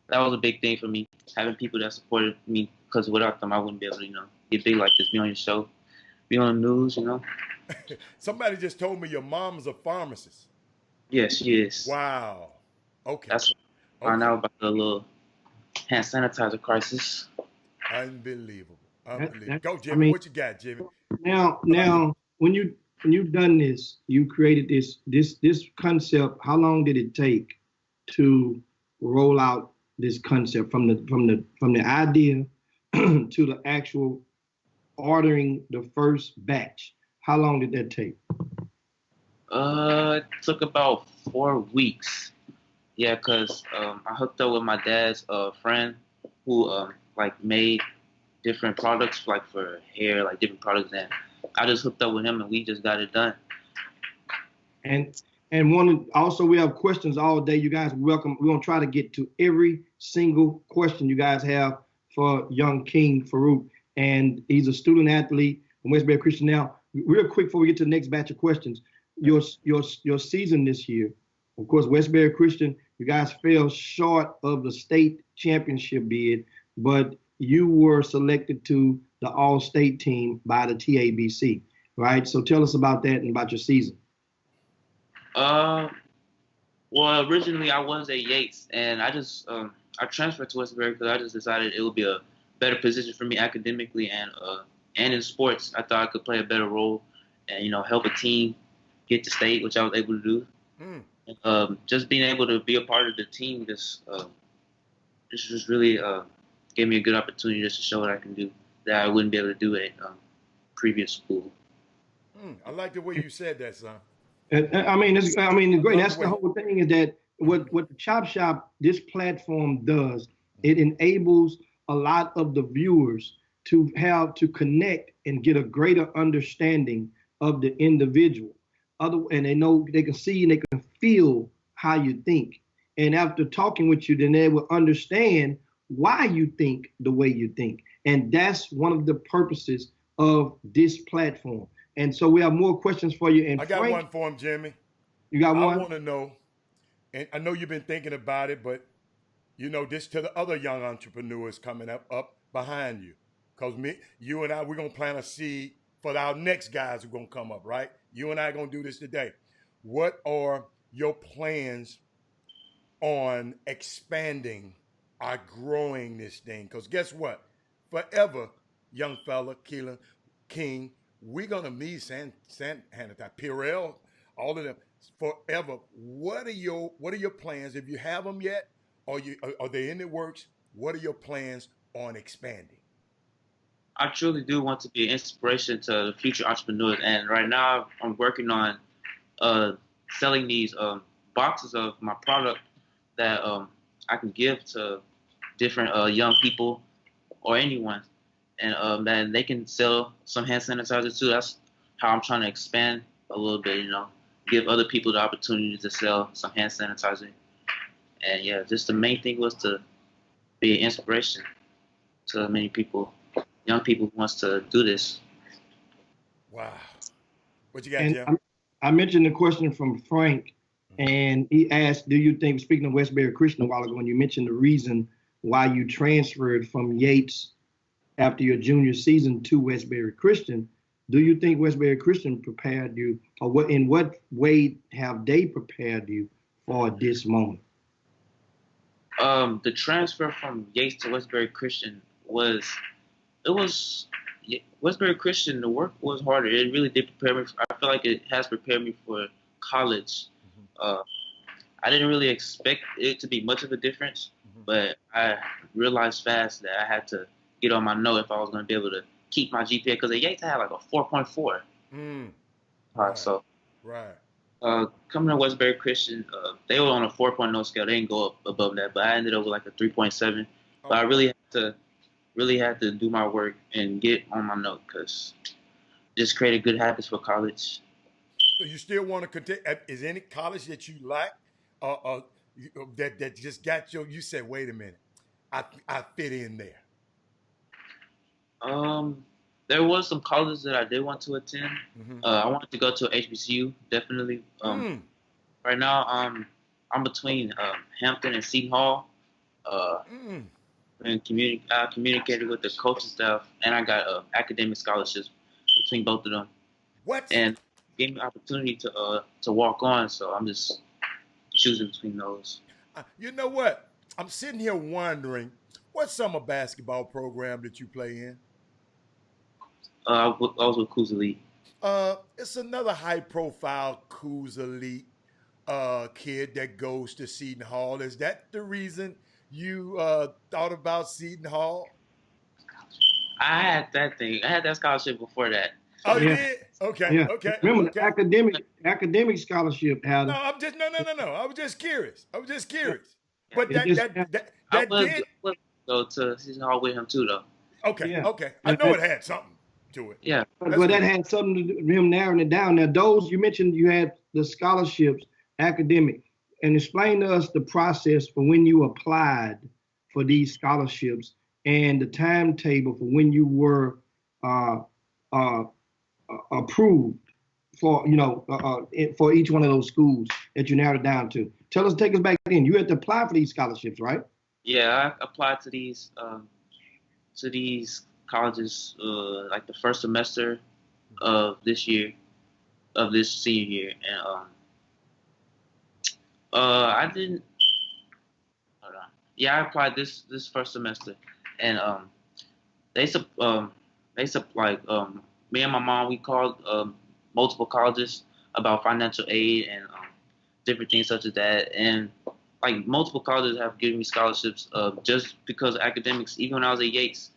that was a big thing for me, having people that supported me, because without them, I wouldn't be able to, get big like this, be on your show, be on the news, Somebody just told me your mom's a pharmacist. Yes, she is. Wow. Okay. That's what I found out about the little hand sanitizer crisis. Unbelievable. Go, Jimmy. What you got, Jimmy? Now, when you've done this, you created this concept. How long did it take to roll out this concept from the idea to the actual ordering the first batch? How long did that take? It took about 4 weeks. Yeah, because I hooked up with my dad's friend who made different products for hair, different products, and I just hooked up with him and we just got it done. And also we have questions all day. You guys are welcome. We're gonna try to get to every single question you guys have for young King Farouk. And he's a student athlete from Westbury Christian. Now, real quick before we get to the next batch of questions, your season this year, of course, Westbury Christian, you guys fell short of the state championship bid, but you were selected to the all-state team by the TABC, right? So tell us about that and about your season. Well, originally I was at Yates, and I just I transferred to Westbury because I just decided it would be a better position for me academically and in sports. I thought I could play a better role and help a team get to state, which I was able to do. Just being able to be a part of the team just really gave me a good opportunity just to show what I can do that I wouldn't be able to do at previous school. I like the way you said that, son. Great. That's the whole thing, is that what the Chop Shop, this platform does, it enables a lot of the viewers to connect and get a greater understanding of the individual. And they know, they can see and they can feel how you think. And after talking with you, then they will understand why you think the way you think. And that's one of the purposes of this platform. And so we have more questions for you. And I got one for him, Jimmy. You got one? I want to know, and I know you've been thinking about it, but this to the other young entrepreneurs coming up behind you. Because you and I, we're going to plant a seed for our next guys who are going to come up, right? You and I are going to do this today. What are your plans on expanding or growing this thing? Because guess what? Forever, young fella, Keelan, King, we're going to meet Hannah, Pirel, all of them forever. What are your plans? If you have them yet, or are they in the works? What are your plans on expanding? I truly do want to be an inspiration to the future entrepreneurs. And right now I'm working on selling these boxes of my product that I can give to different young people or anyone. and then they can sell some hand sanitizer too. That's how I'm trying to expand a little bit, give other people the opportunity to sell some hand sanitizer. And yeah, just the main thing was to be an inspiration to many people, young people who wants to do this. Wow. What you got, And Jim? I mentioned the question from Frank, and he asked, do you think, speaking of Westbury Christian a while ago, when you mentioned the reason why you transferred from Yates after your junior season to Westbury Christian, do you think Westbury Christian prepared you, or in what way have they prepared you for this moment? The transfer from Yates to Westbury Christian Westbury Christian, the work was harder. It really did prepare me. I feel like it has prepared me for college. I didn't really expect it to be much of a difference, but I realized fast that I had to get on my note if I was going to be able to keep my GPA, because at Yates I had like a 4.4. Coming to Westbury Christian, they were on a 4.0 scale. They didn't go up above that, but I ended up with like a 3.7. But I really had to do my work and get on my note, because just created good habits for college. So you still want to continue? Is any college that you like, that just got you said, wait a minute, I fit in there? There was some colleges that I did want to attend. I wanted to go to HBCU, definitely. Right now, I'm between Hampton and Seton Hall. And I communicated with the coaching staff, and I got academic scholarships between both of them. What? And gave me opportunity to walk on, so I'm just choosing between those. You know what? I'm sitting here wondering, what summer basketball program did you play in? I was with Coos Elite. It's another high-profile Coos Elite kid that goes to Seton Hall. Is that the reason you thought about Seton Hall? I had that thing. I had that scholarship before that. Oh, you did? Okay. Yeah. Okay. Remember the academic scholarship had. No, I'm just no. I was just curious. Yeah. But I was go to Seton Hall with him too, though. Okay. Yeah. Okay. I know it had something to it. Yeah. Well, that had something to do with him narrowing it down. Now, those you mentioned, you had the scholarships, academic, and explain to us the process for when you applied for these scholarships and the timetable for when you were approved for for each one of those schools that you narrowed it down to. Take us back in. You had to apply for these scholarships, right? Yeah, I applied to these colleges like the first semester of this senior year, and I didn't. Hold on. Yeah, I applied this first semester, and me and my mom, we called multiple colleges about financial aid and different things such as that, and like multiple colleges have given me scholarships just because of academics. Even when I was at Yates,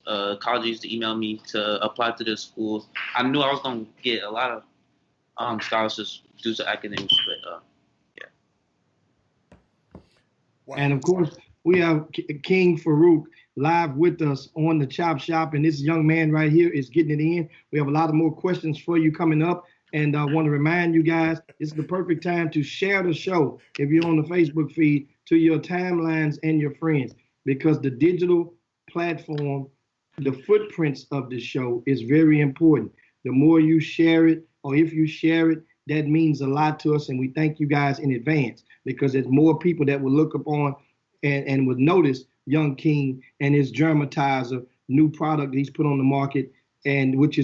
colleges used to email me to apply to their schools. I knew I was going to get a lot of scholarships due to academics, but yeah. Wow. And of course, we have King Farouk live with us on the Chop Shop, and this young man right here is getting it in. We have a lot of more questions for you coming up, and I want to remind you guys, this is the perfect time to share the show if you're on the Facebook feed to your timelines and your friends, because the digital platform, the footprints of the show is very important. The more you share it, or if you share it, that means a lot to us, and we thank you guys in advance, because there's more people that will look upon and would notice Young King and his Germatizer new product he's put on the market, and which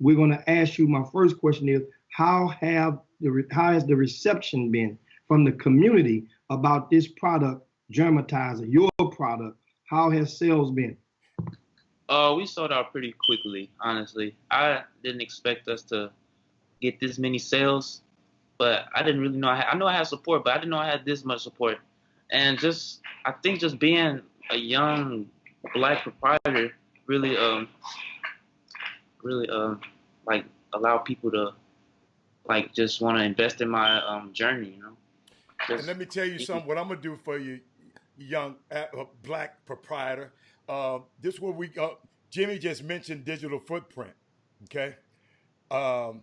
we're going to ask you. My first question is, how has the reception been from the community about this product, Germatizer, your product? How has sales been? We sold out pretty quickly, honestly. I didn't expect us to get this many sales, but I didn't really know. I know I had support, but I didn't know I had this much support. And I think just being a young Black proprietor really like allow people to like just want to invest in my journey, And let me tell you something. What I'm gonna do for you, young Black proprietor. This is where Jimmy just mentioned digital footprint. Okay, on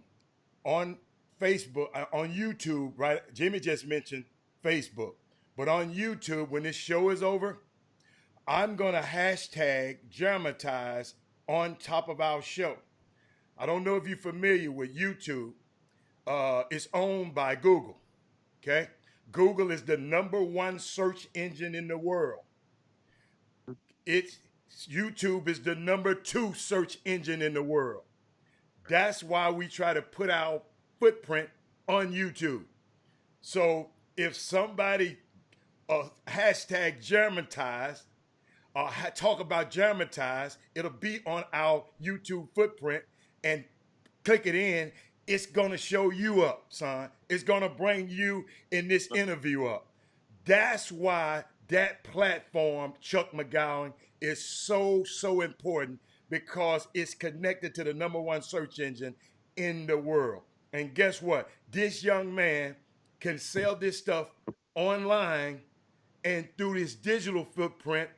Facebook, on YouTube, right? Jimmy just mentioned Facebook, but on YouTube, when this show is over, I'm gonna hashtag Dramatize on top of our show. I don't know if you're familiar with YouTube. It's owned by Google. Okay, Google is the #1 search engine in the world. It's YouTube is the #2 search engine in the world. That's why we try to put our footprint on YouTube. So if somebody hashtag Germatize or talk about Germatize, it'll be on our YouTube footprint, and click it in. It's gonna show you up, son. It's gonna bring you in this interview up. That's why that platform, Chuck McGowan, is so important, because it's connected to the #1 search engine in the world. And guess what? This young man can sell this stuff online and through this digital footprint,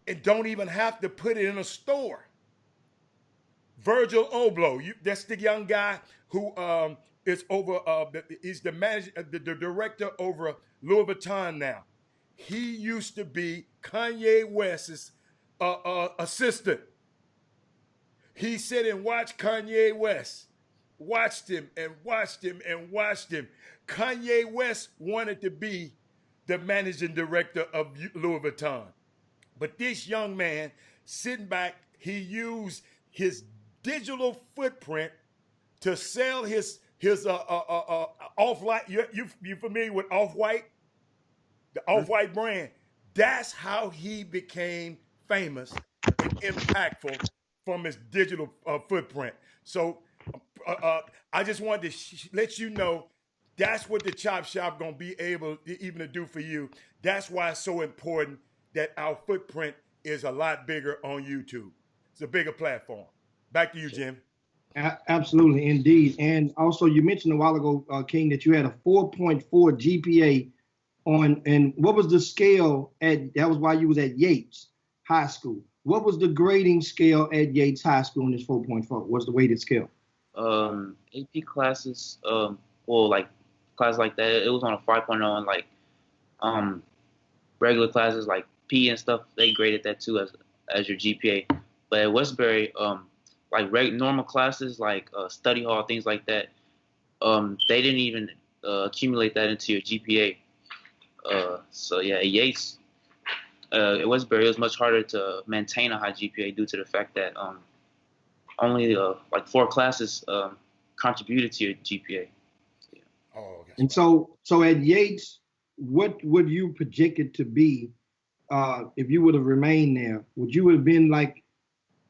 and don't even have to put it in a store. Virgil Abloh, that's the young guy who is over. He's the manager, the director over Louis Vuitton now. He used to be Kanye West's assistant. He said and watched Kanye West, watched him and watched him and watched him. Kanye West wanted to be the managing director of Louis Vuitton, but this young man sitting back, he used his digital footprint to sell his Off-White. You familiar with Off-White? The Off-White brand. That's how he became famous and impactful, from his digital footprint. So I just wanted to let you know that's what the Chop Shop gonna be able even to do for you. That's why it's so important that our footprint is a lot bigger on YouTube. It's a bigger platform. Back to you, Jim. Absolutely, indeed. And also, you mentioned a while ago, King, that you had a 4.4 GPA on, and what was the scale that was while you was at Yates High School. What was the grading scale at Yates High School in this 4.4? What's the weighted scale? AP classes, well, like classes like that, it was on a 5.0, and like regular classes like P and stuff, they graded that too as your GPA. But at Westbury, like normal classes like study hall, things like that, they didn't even accumulate that into your GPA. So yeah, at Yates, at Westbury, it was much harder to maintain a high GPA due to the fact that only like 4 classes contributed to your GPA. So, yeah. Oh, okay. And so at Yates, what would you project it to be if you would have remained there? Would you have been like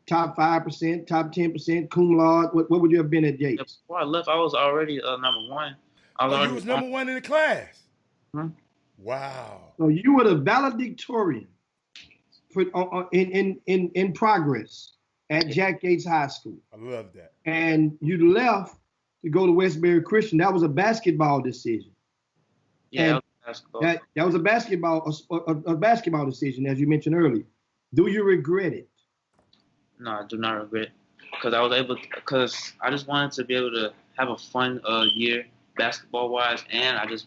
top 5%, top 10%, cum laude? What would you have been at Yates? Yeah, before I left, I was already #1. You was #1 in the class. Hmm? Wow. So you were the valedictorian in progress at Jack Yates High School. I love that. And you left to go to Westbury Christian. That was a basketball decision. Yeah, that was a basketball decision, as you mentioned earlier. Do you regret it? No, I do not regret it, because I just wanted to be able to have a fun year basketball wise, and I just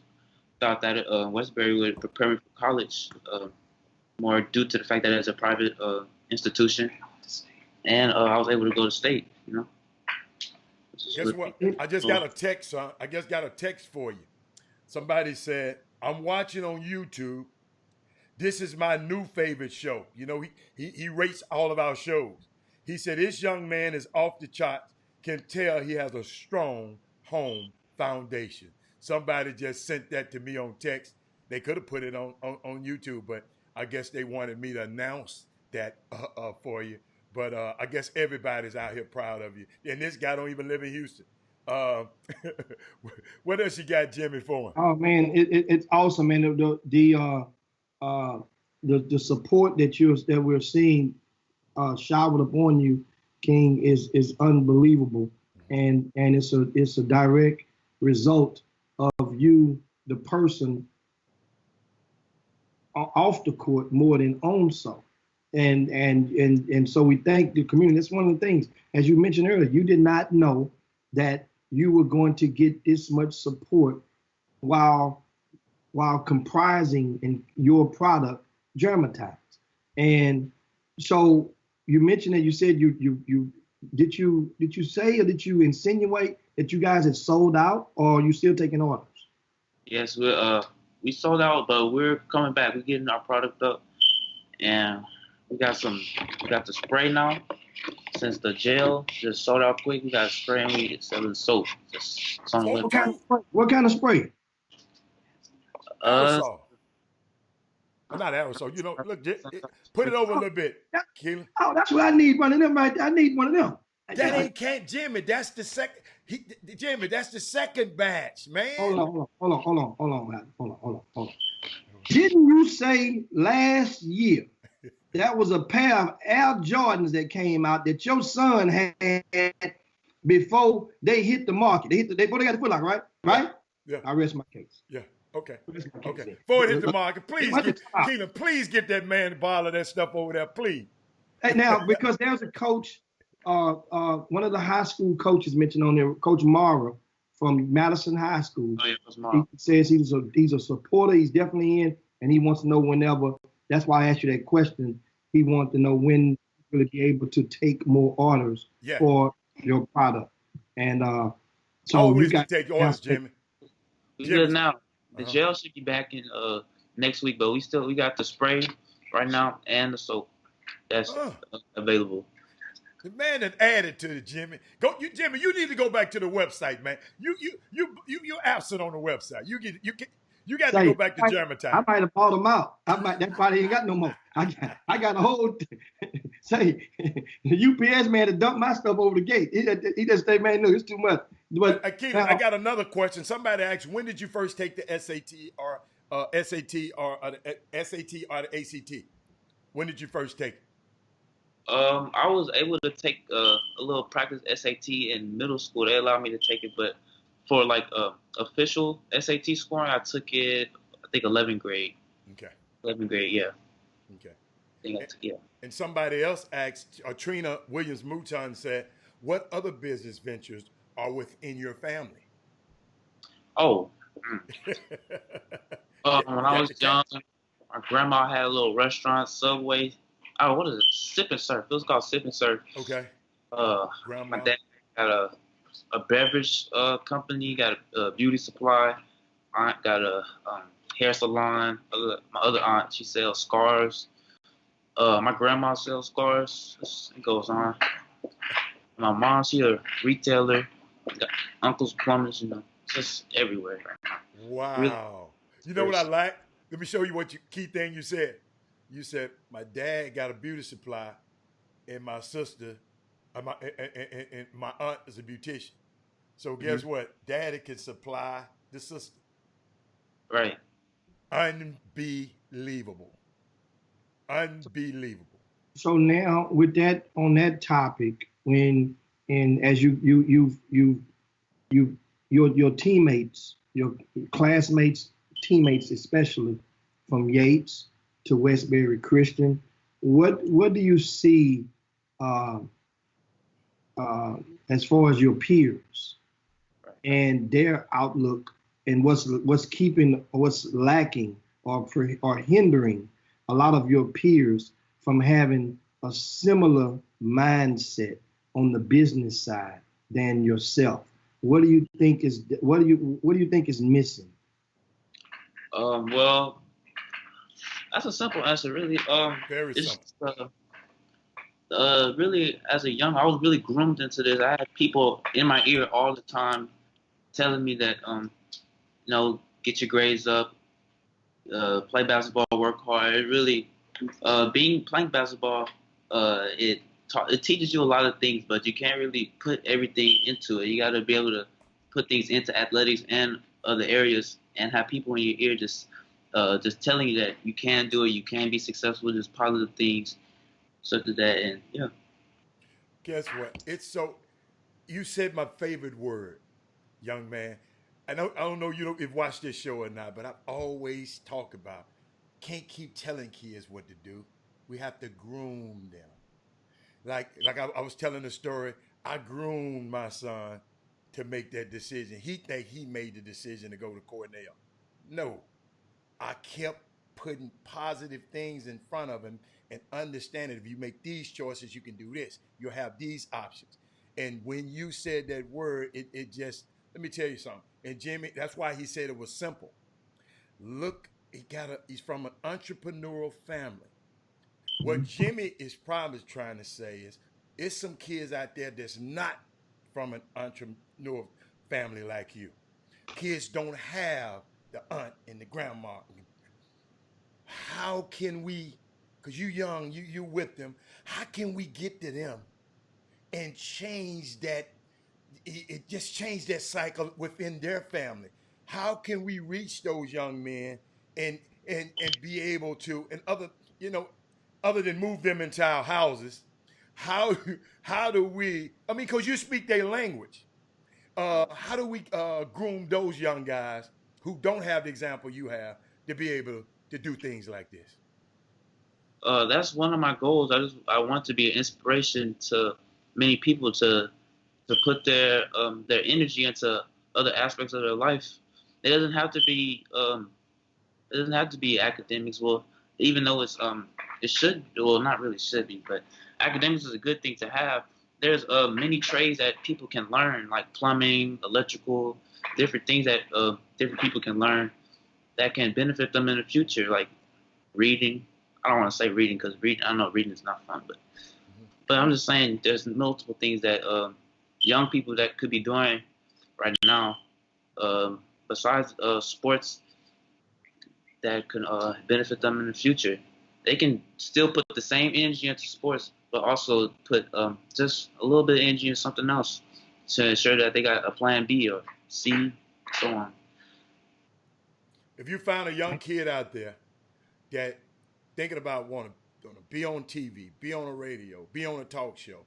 thought that Westbury would prepare me for college more due to the fact that it's a private institution, and I was able to go to state. You know. Guess what? I just got a text. I just got a text for you. Somebody said, "I'm watching on YouTube. This is my new favorite show." You know, he rates all of our shows. He said, "This young man is off the charts. Can tell he has a strong home foundation." Somebody just sent that to me on text. They could have put it on YouTube, but I guess they wanted me to announce that for you. But I guess everybody's out here proud of you. And this guy don't even live in Houston. What else you got, Jimmy, for him? Oh man, it's awesome, man. The support that we're seeing showered upon you, King, is unbelievable, and it's a direct result of you, the person, off the court more than on so. And so we thank the community. That's one of the things, as you mentioned earlier, you did not know that you were going to get this much support while comprising in your product Germatize. And so you mentioned that you said you did you say, or did you insinuate that you guys had sold out, or are you still taking orders? Yes, we sold out, but we're coming back. We're getting our product up, and we got the spray now. Since the gel just sold out quick, we got a spray and we selling soap. Just it's on the website. What kind of spray? Aerosol. Not aerosol. You know, look, put it over a little bit, Keelan. Oh, that's what I need. One of them, right? I need one of them. That ain't can't, Jimmy. That's the second. Jimmy, that's the second batch, man. Hold on. Didn't you say last year that was a pair of Air Jordans that came out that your son had before they hit the market? Before they got the Foot Locker, right? Right? Yeah. I rest my case. Yeah. Okay. Before it hit the market, please, Keelan, please get that man a bottle of that stuff over there, please. Hey, now, because there's a coach, one of the high school coaches mentioned on there, Coach Mara from Madison High School. Oh, yeah, he says he's a supporter. He's definitely in, and he wants to know whenever. That's why I asked you that question. He wants to know when you're going to be able to take more orders for your product. And so always you got to take orders, Jimmy. We good now. The gel should be back in next week, but we got the spray right now and the soap that's available. The man that added to it, Jimmy. Jimmy. You need to go back to the website, man. You're absent on the website. You got to go back to Germatize. I might have bought them out. That probably ain't got no more. I got a whole say the UPS man to dump my stuff over the gate. He just say, man, no, it's too much. But Keelan, I got another question. Somebody asked, when did you first take the SAT or the ACT? When did you first take it? I was able to take a little practice SAT in middle school. They allowed me to take it, but for like official SAT scoring, I took it, I think 11th grade. Okay. 11th grade, yeah. Okay. I think I took it. And somebody else asked, Trina Williams-Mouton said, what other business ventures are within your family? Oh. When I was young, my grandma had a little restaurant, Subway. Oh, what is it? Sip and Surf. It was called Sip and Surf. Okay. My dad had a beverage company, got a beauty supply. Aunt got a hair salon. My other aunt, she sells scarves. My grandma sells scarves. It goes on. My mom, she a retailer. Got uncles, plumbers, just everywhere right now. Wow. Really? You know what I like? Let me show you key thing you said. You said, my dad got a beauty supply, and my sister, and my aunt is a beautician. So guess what? Daddy can supply the sister. Right. Unbelievable. So now with that, on that topic, as your teammates, your classmates, teammates especially, from Yates to Westbury Christian, what do you see as far as your peers and their outlook, and what's lacking or hindering a lot of your peers from having a similar mindset on the business side than yourself? What do you think is missing? Well, that's a simple answer, really. Very simple. Really, as a young, I was really groomed into this. I had people in my ear all the time telling me that, get your grades up, play basketball, work hard. It really, playing basketball, it teaches you a lot of things, but you can't really put everything into it. You got to be able to put things into athletics and other areas, and have people in your ear just telling you that you can do it, you can be successful, just positive things, such as that, and yeah. Guess what? You said my favorite word, young man. I don't know if you've watched this show or not, but I've always talked about can't keep telling kids what to do. We have to groom them. Like I was telling the story, I groomed my son to make that decision. He think he made the decision to go to Cornell. No, I kept putting positive things in front of him and understanding if you make these choices, you can do this. You'll have these options. And when you said that word, it just, let me tell you something. And Jimmy, that's why he said it was simple. Look, he's from an entrepreneurial family. What Jimmy is probably trying to say is, it's some kids out there that's not from an entrepreneurial family like you. Kids don't have the aunt and the grandma. How can we, because you young, you with them, how can we get to them and change that, it just changed that cycle within their family? How can we reach those young men and be able to, and other than move them into our houses, how do we, I mean, because you speak their language. How do we groom those young guys who don't have the example you have to be able to do things like this? That's one of my goals. I want to be an inspiration to many people to put their energy into other aspects of their life. It doesn't have to be academics. Well, even though it should, well, not really should be, but academics is a good thing to have. There's many trades that people can learn, like plumbing, electrical, different things that different people can learn that can benefit them in the future, like reading. I don't want to say reading because I know reading is not fun, but I'm just saying there's multiple things that young people that could be doing right now besides sports that can benefit them in the future. They can still put the same energy into sports, but also put just a little bit of energy into something else to ensure that they got a plan B or C, so on. If you find a young kid out there that thinking about wanting to be on TV, be on a radio, be on a talk show,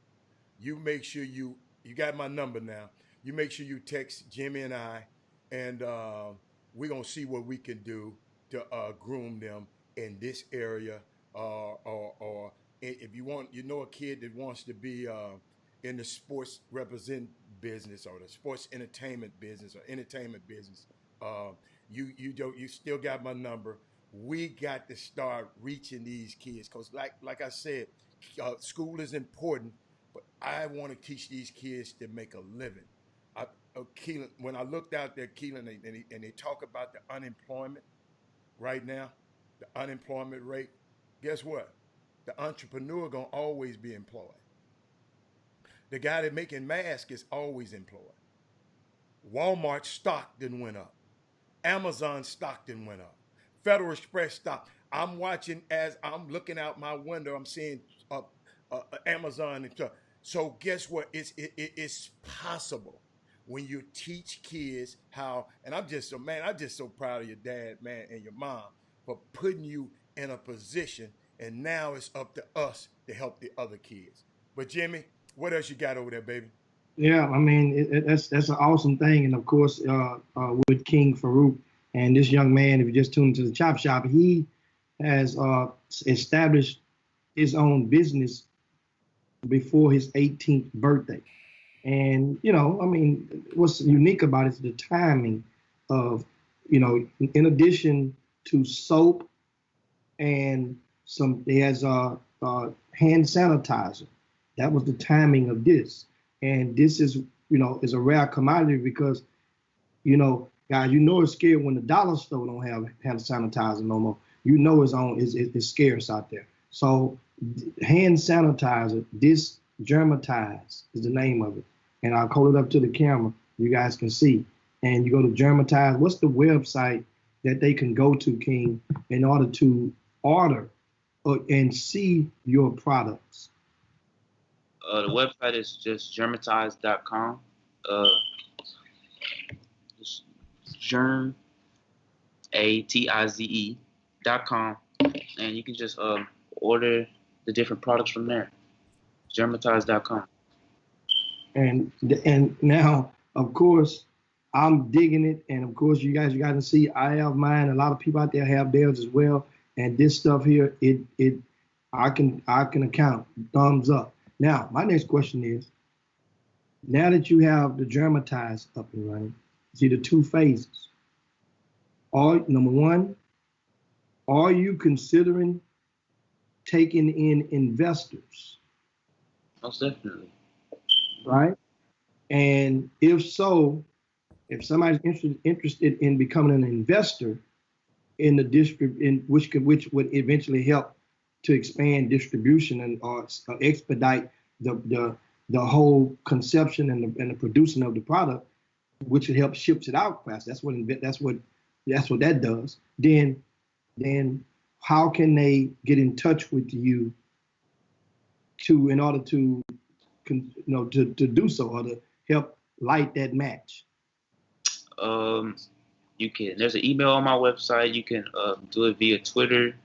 you make sure you got my number now. You make sure you text Jimmy and I, and we're going to see what we can do to groom them in this area, or if you want, a kid that wants to be in the sports represent business or the sports entertainment business or entertainment business, you still got my number. We got to start reaching these kids because, like I said, school is important, but I want to teach these kids to make a living. Keelan, when I looked out there, Keelan, and they talk about the unemployment right now, the unemployment rate, guess what? The entrepreneur gonna always be employed. The guy that making masks is always employed. Walmart stock didn't went up. Amazon stock didn't went up. Federal Express stock. I'm watching as I'm looking out my window. I'm seeing Amazon and stuff. So guess what? It's possible when you teach kids how. And I'm just so proud of your dad, man, and your mom for putting you in a position. And now it's up to us to help the other kids. But Jimmy, what else you got over there, baby? Yeah, I mean, that's an awesome thing. And of course, with King Farouk and this young man, if you just tuned to the Chop Shop, he has established his own business before his 18th birthday. And, I mean, what's unique about it is the timing of, in addition to soap and he has hand sanitizer. That was the timing of this. And this is, is a rare commodity because, guys, it's scared when the dollar store don't have hand sanitizer no more. It's scarce out there. So hand sanitizer, this Germatize is the name of it. And I'll hold it up to the camera. You guys can see. And you go to Germatize. What's the website that they can go to, King, in order to order and see your products? The website is just germatize.com. Germ, ATIZE.com. And you can just order the different products from there. Germatize.com. And now, of course, I'm digging it. And of course, you guys got to see, I have mine. A lot of people out there have theirs as well. And this stuff here, it I can account. Thumbs up. Now, my next question is, now that you have the Germatize up and running, see the two phases. Number one, are you considering taking in investors? Most definitely. Right? And if so, if somebody's interested in becoming an investor in the district, which would eventually help to expand distribution and or expedite the whole conception and the producing of the product, which would help ships it out fast. That's what that does. Then how can they get in touch with you in order to do so, or to help light that match? You can. There's an email on my website. You can do it via Twitter.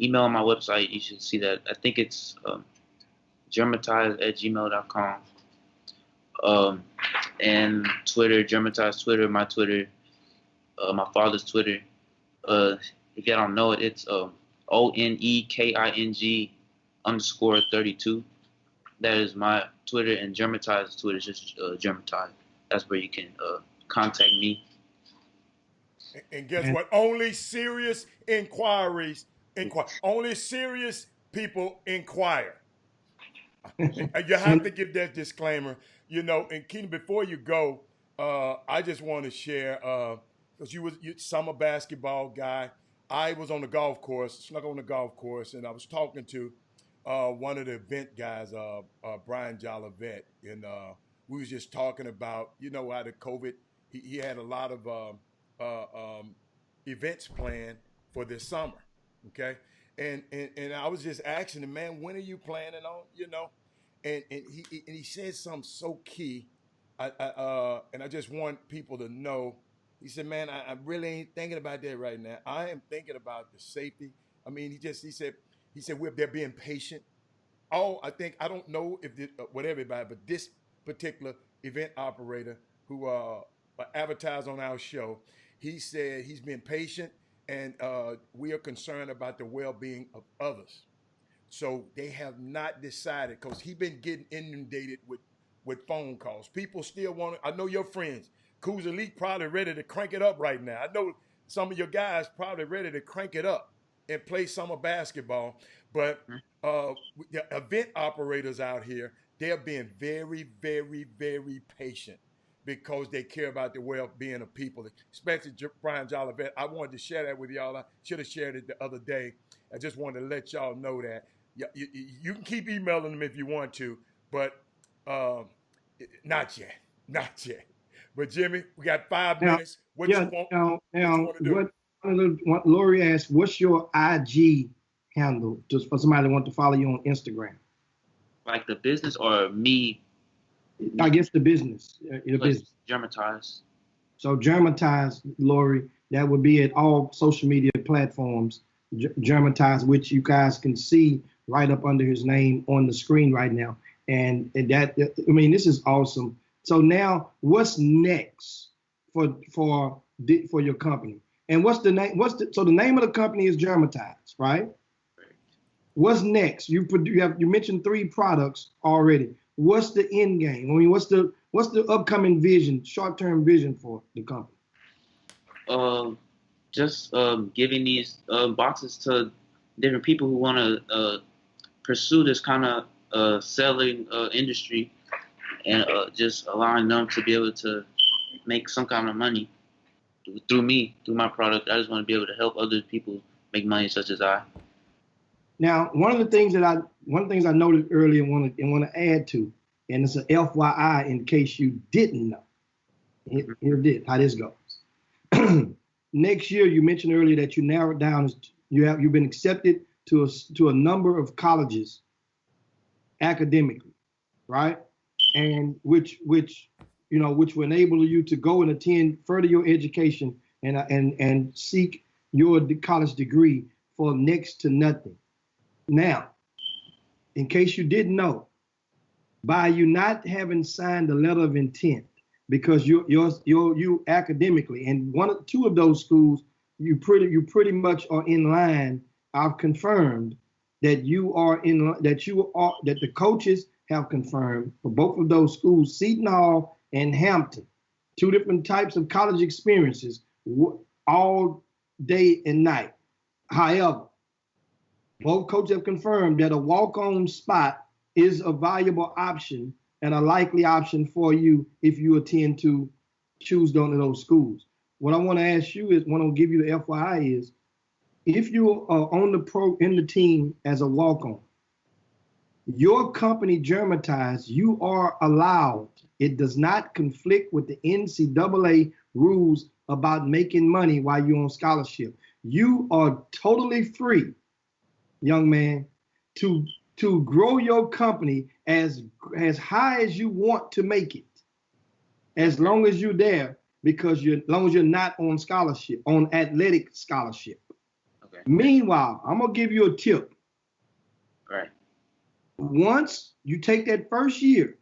Email on my website. You should see that. I think it's germatize@gmail.com. And Twitter, Germatize Twitter, my Twitter, my father's Twitter. If you don't know it, it's ONEKING_32. That is my Twitter, and Germatize Twitter is just Germatize. That's where you can contact me. And guess what? Only serious inquiries only serious people inquire. You have to give that disclaimer, And Keenan, before you go, I just want to share because you're summer basketball guy. I was on the golf course, snuck on the golf course, and I was talking to one of the event guys, Brian Jolivet, and we was just talking about, how the COVID, he had a lot of events planned for this summer, okay? And I was just asking him, man, when are you planning on, And he said something so key, and I just want people to know. He said, man, I really ain't thinking about that right now. I am thinking about the safety. I mean, he said they're being patient. I don't know if with everybody, but this particular event operator who advertised on our show, he said he's been patient, and we are concerned about the well-being of others. So they have not decided, because he's been getting inundated with phone calls. People still want to, I know your friends, Coos Elite probably ready to crank it up right now. I know some of your guys probably ready to crank it up and play summer basketball. But the event operators out here, they're being very, very, very patient because they care about the well-being of people, especially Brian Jolivet. I wanted to share that with y'all. I should have shared it the other day. I just wanted to let y'all know that. You can keep emailing them if you want to, but not yet. But Jimmy, we got 5 minutes. What you want to do? Lori asked, what's your IG handle, just for somebody that want to follow you on Instagram? Like the business or me? I guess the business. Business. Germatize. So Germatize, Lori, that would be at all social media platforms. Germatize, which you guys can see right up under his name on the screen right now. And that, I mean, this is awesome. So now, what's next for your company? And what's the name? So the name of the company is Germatize, right? What's next? You mentioned 3 products already. What's the end game? I mean, what's the upcoming vision, short-term vision for the company? Just giving these boxes to different people who want to pursue this kind of selling industry, and just allowing them to be able to make some kind of money through me, through my product. I just want to be able to help other people make money, such as I. Now, one of the things I noted earlier and want to add to, and it's an FYI in case you didn't know. Here how this goes. Next year, you mentioned earlier that you narrowed down. You've been accepted to a number of colleges academically, right? And which will enable you to go and attend further your education and seek your college degree for next to nothing. Now, in case you didn't know, by you not having signed a letter of intent, because you academically, and 2 of those schools you pretty much are in line. I've confirmed that that the coaches have confirmed for both of those schools, Seton Hall and Hampton, two different types of college experiences, all day and night. However, both coaches have confirmed that a walk-on spot is a valuable option and a likely option for you if you intend to choose one of those schools. What I want to ask you is, what I'll give you the FYI is, if you are on in the team as a walk-on, your company Germatize, you are allowed. It does not conflict with the NCAA rules about making money while you're on scholarship. You are totally free, young man, to grow your company as high as you want to make it, as long as you're there, because as long as you're not on scholarship, on athletic scholarship. Okay. Meanwhile, I'm gonna give you a tip. Right. Once you take that first year,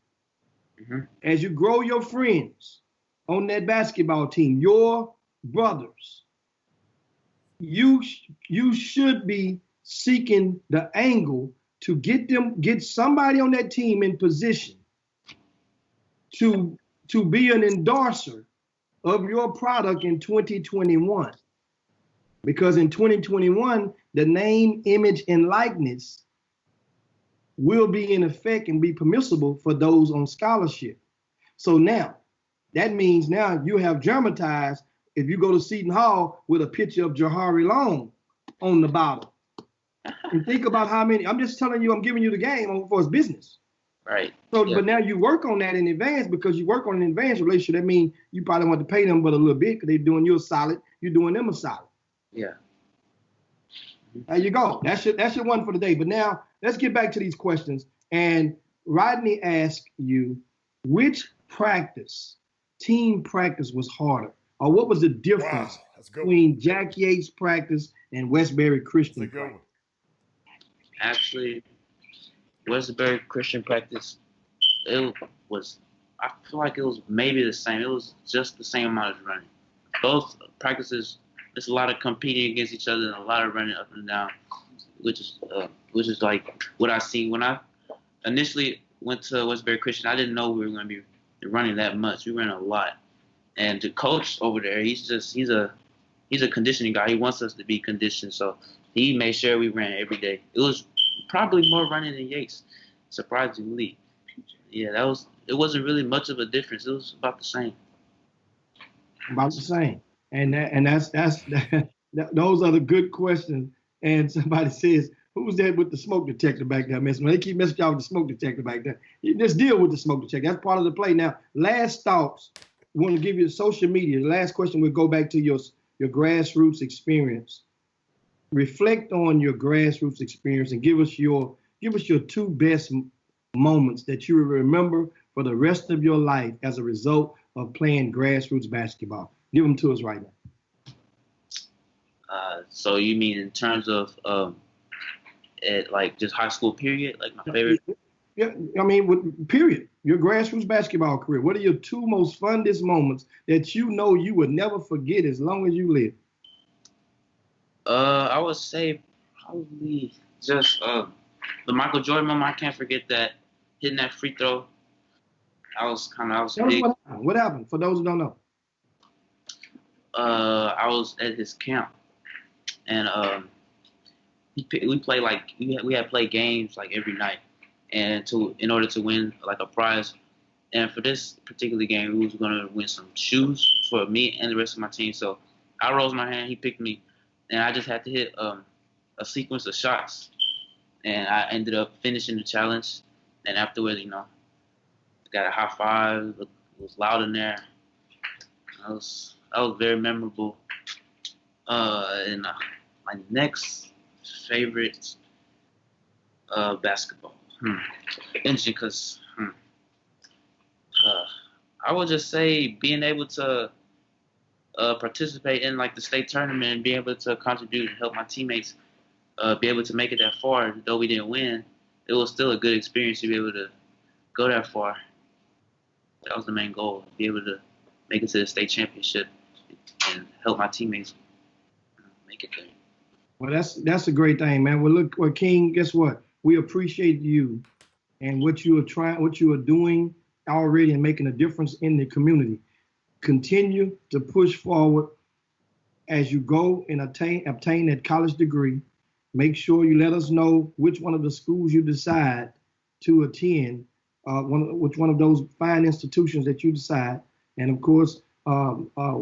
as you grow your friends on that basketball team, your brothers, you should be seeking the angle to get somebody on that team in position to be an endorser of your product in 2021. Because in 2021, the name, image, and likeness will be in effect and be permissible for those on scholarship. So now, that means now you have Germatized if you go to Seton Hall with a picture of Jahari Long on the bottle. And think about how many, I'm just telling you, I'm giving you the game for his business. Right. So, yeah. But now you work on that in advance, because you work on an advanced relationship. That means you probably want to pay them but a little bit, because they're doing you a solid, you're doing them a solid. Yeah. There you go. That's your one for the day. But now let's get back to these questions. And Rodney asked you, which team practice was harder? Or what was the difference between Jack Yates practice and Westbury Christian practice? Actually, Westbury Christian practice, I feel like it was maybe the same. It was just the same amount of running. Both practices, there's a lot of competing against each other and a lot of running up and down, which is like what I see when I initially went to Westbury Christian. I didn't know we were going to be running that much. We ran a lot, and the coach over there, he's a conditioning guy. He wants us to be conditioned, so he made sure we ran every day. It was probably more running than Yates, surprisingly. Yeah, it wasn't really much of a difference. It was about the same. About the same. And that's those are the good questions. And somebody says, who's that with the smoke detector back there, Miss? When they keep messing y'all with the smoke detector back there, you just deal with the smoke detector. That's part of the play. Now, last thoughts. We want to give you social media. The last question, we'll go back to your grassroots experience. Reflect on your grassroots experience and give us your two best moments that you will remember for the rest of your life as a result of playing grassroots basketball. Give them to us right now. So you mean in terms of at like just high school period, like my favorite? Yeah, I mean, period. Your grassroots basketball career. What are your two most funnest moments that you know you would never forget as long as you live? I would say probably just the Michael Jordan moment. I can't forget that, hitting that free throw. I was big. What happened for those who don't know? I was at his camp, and we played we had played games like every night, and in order to win like a prize. And for this particular game, we was gonna win some shoes for me and the rest of my team. So I rose my hand, he picked me, and I just had to hit a sequence of shots, and I ended up finishing the challenge. And afterwards, got a high five. It was loud in there. That was very memorable. And my next favorite basketball. Interesting, because I would just say being able to participate in like the state tournament and be able to contribute and help my teammates be able to make it that far. Though we didn't win, it was still a good experience to be able to go that far. That was the main goal, be able to make it to the state championship and help my teammates. make it there. Well, that's a great thing, man. Well, look, well, King, guess what? We appreciate you and what you are doing already and making a difference in the community. Continue to push forward as you go and obtain that college degree. Make sure you let us know which one of the schools you decide to attend, which one of those fine institutions that you decide. And of course,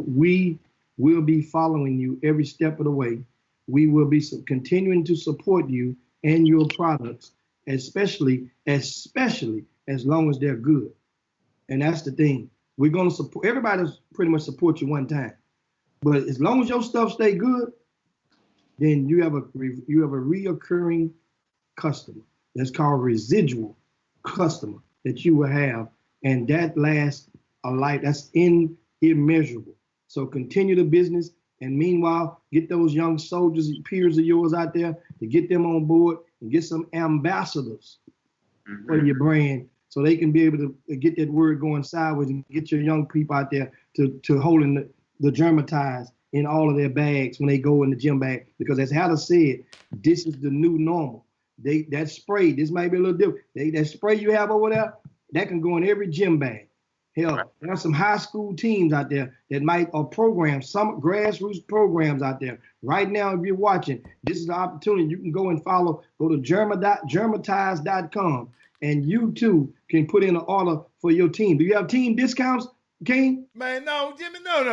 we will be following you every step of the way. We will be continuing to support you and your products, especially as long as they're good. And that's the thing. We're going to support, everybody's pretty much support you one time. But as long as your stuff stay good, then you have a reoccurring customer. That's called residual customer that you will have. And that lasts a life. That's immeasurable. So continue the business. And meanwhile, get those young soldiers, peers of yours out there to get them on board and get some ambassadors for your brand so they can be able to get that word going sideways and get your young people out there to holding the Germatize in all of their bags when they go in the gym bag. Because as Hatter said, this is the new normal. That spray, this might be a little different. That spray you have over there, that can go in every gym bag. Hell, there are some high school teams out there that might, or programs, some grassroots programs out there. Right now, if you're watching, this is the opportunity. You can go and go to Germatize.com, and you too can put in an order for your team. Do you have team discounts, King? Man, no, Jimmy, no.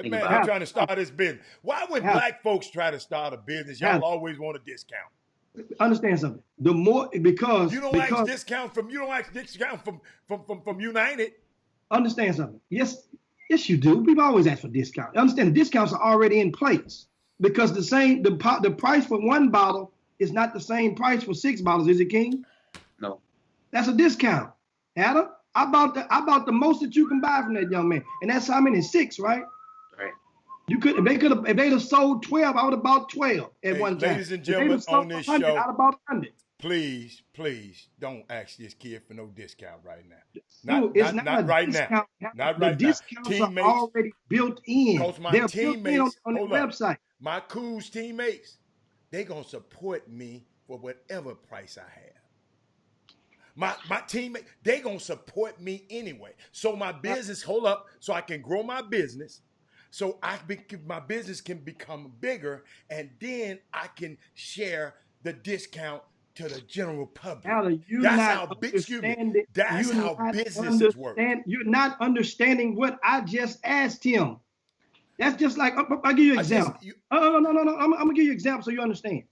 Man, I'm trying to start this business. Why would black folks try to start a business? Y'all always want a discount. Understand something. The more because you don't ask discount from United. Understand something. Yes, you do. People always ask for discount. Understand the discounts are already in place because the price for one bottle is not the same price for 6 bottles, is it, King? No. That's a discount. Adam, I bought the most that you can buy from that young man, and that's how many? 6, right? Right. You could if they'd have sold 12, I would have bought 12 at one time. Ladies and gentlemen, on this show, I'd have bought 100. Please don't ask this kid for no discount right now. Not right now. Not right now. The discounts are already built in. Because my teammates on the website. My Coos teammates, they gonna support me for whatever price I have. My teammate, they gonna support me anyway. So my business, so I can grow my business. So my business can become bigger, and then I can share the discount to the general public. That's how businesses work. You're not understanding what I just asked him. That's just like, I'll give you an example. No. I'm going to give you an example so you understand.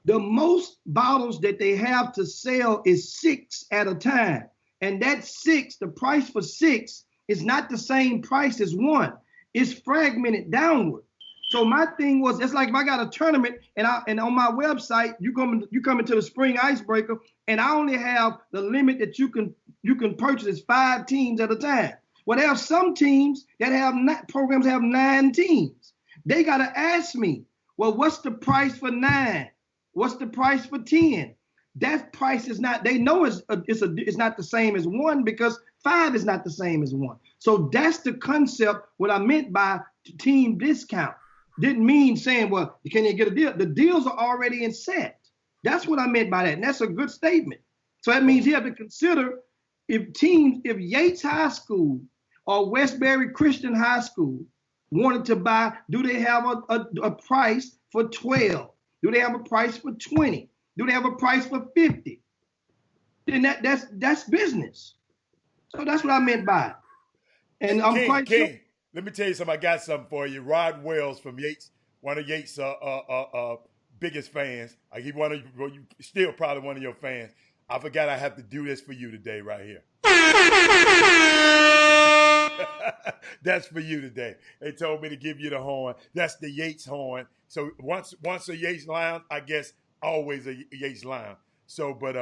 The most bottles that they have to sell is 6 at a time. And that 6, the price for 6 is not the same price as 1. It's fragmented downward. So my thing was, it's like if I got a tournament and on my website, you come into the spring icebreaker, and I only have the limit that you can purchase is 5 teams at a time. Well, there are some teams that programs have 9 teams. They gotta ask me, well, what's the price for 9? What's the price for 10? That price is not. They know it's not the same as 1 because 5 is not the same as 1. So that's the concept. What I meant by team discount didn't mean saying, well, can you get a deal? The deals are already in set. That's what I meant by that. And that's a good statement. So that means you have to consider if Yates High School or Westbury Christian High School wanted to buy, do they have a price for 12? Do they have a price for 20? Do they have a price for 50? Then that's business. So that's what I meant by it. And I'm quite sure. Let me tell you something. I got something for you. Rod Wells from Yates, one of Yates' biggest fans. Still probably one of your fans. I forgot I have to do this for you today right here. That's for you today. They told me to give you the horn. That's the Yates horn. So once a Yates Lounge, I guess always a Yates Lounge. So, but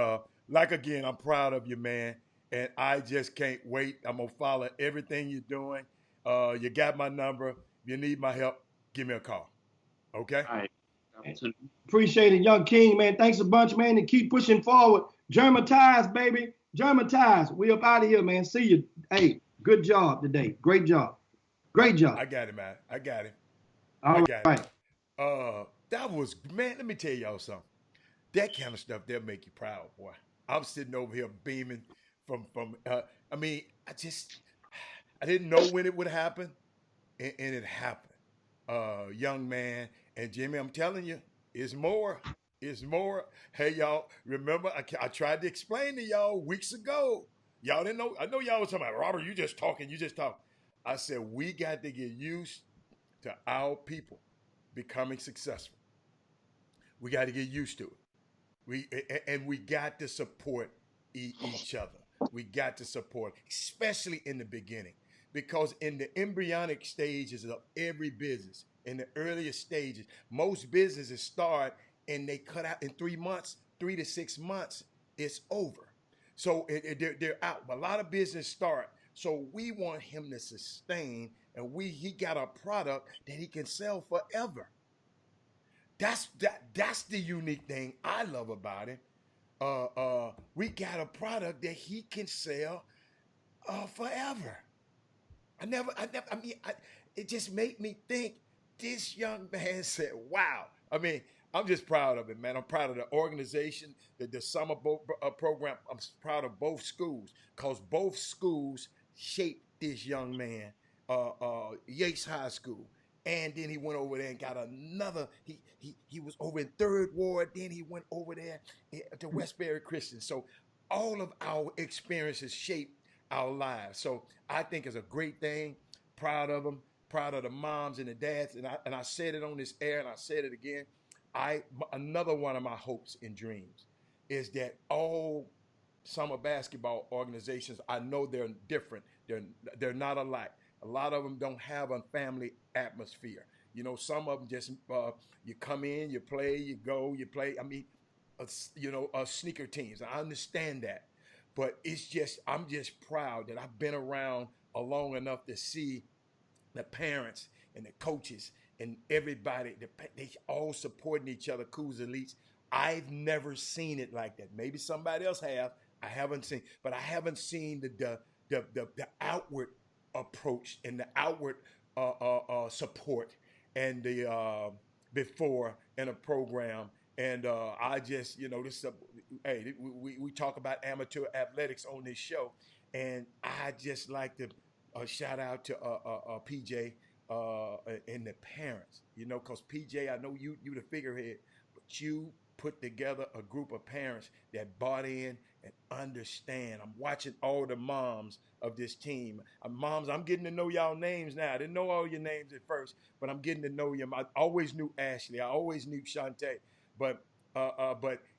again, I'm proud of you, man. And I just can't wait. I'm going to follow everything you're doing. You got my number. If you need my help, give me a call. Okay? All right. Appreciate it, Young King, man. Thanks a bunch, man. And keep pushing forward. Germatize, baby. Germatize. We up out of here, man. See you. Hey, good job today. Great job. Great job. I got it, man. I got it. I All got it. right. That was, man, let me tell y'all something. That kind of stuff that'll make you proud, boy. I'm sitting over here beaming from I mean, I didn't know when it would happen, and it happened. Young man, and Jimmy, I'm telling you, it's more. It's more. Hey, y'all, remember I tried to explain to y'all weeks ago. Y'all didn't know. I know y'all was talking about, Robert, you just talking, you just talk. I said we got to get used to our people becoming successful. We got to get used to it. We got to support each other. We got to support, especially in the beginning, because in the embryonic stages of every business, in the earliest stages, most businesses start and they cut out in 3 months, 3 to 6 months. It's over. So they're out. A lot of business start. So we want him to sustain, and he got a product that he can sell forever. That's the unique thing I love about it. We got a product that he can sell forever. I mean, it just made me think. This young man said, "Wow." I mean, I'm just proud of it, man. I'm proud of the organization, the summer program. I'm proud of both schools because both schools shaped this young man. Yates High School, and then he went over there and got another. He was over in Third Ward. Then he went over there to Westbury Christian. So all of our experiences shape our lives. So I think it's a great thing. Proud of them. Proud of the moms and the dads. And I said it on this air, and I said it again. Another one of my hopes and dreams is that all summer basketball organizations, I know they're different. They're not alike. A lot of them don't have a family atmosphere. You know, some of them just you come in, you play, you go, you play. I mean, sneaker teams. I understand that, but I'm just proud that I've been around long enough to see the parents and the coaches and everybody. They all supporting each other. Coos Elites. I've never seen it like that. Maybe somebody else have. I haven't seen, but I haven't seen the outward approach and the outward support and the before in a program. And I just, this hey, we talk about amateur athletics on this show, and I just like to shout out to PJ and the parents, because PJ, I know you the figurehead, but you put together a group of parents that bought in and understand. I'm watching all the moms of this team. Moms, I'm getting to know y'all names now. I didn't know all your names at first, but I'm getting to know you. I always knew Ashley. I always knew Shantae, but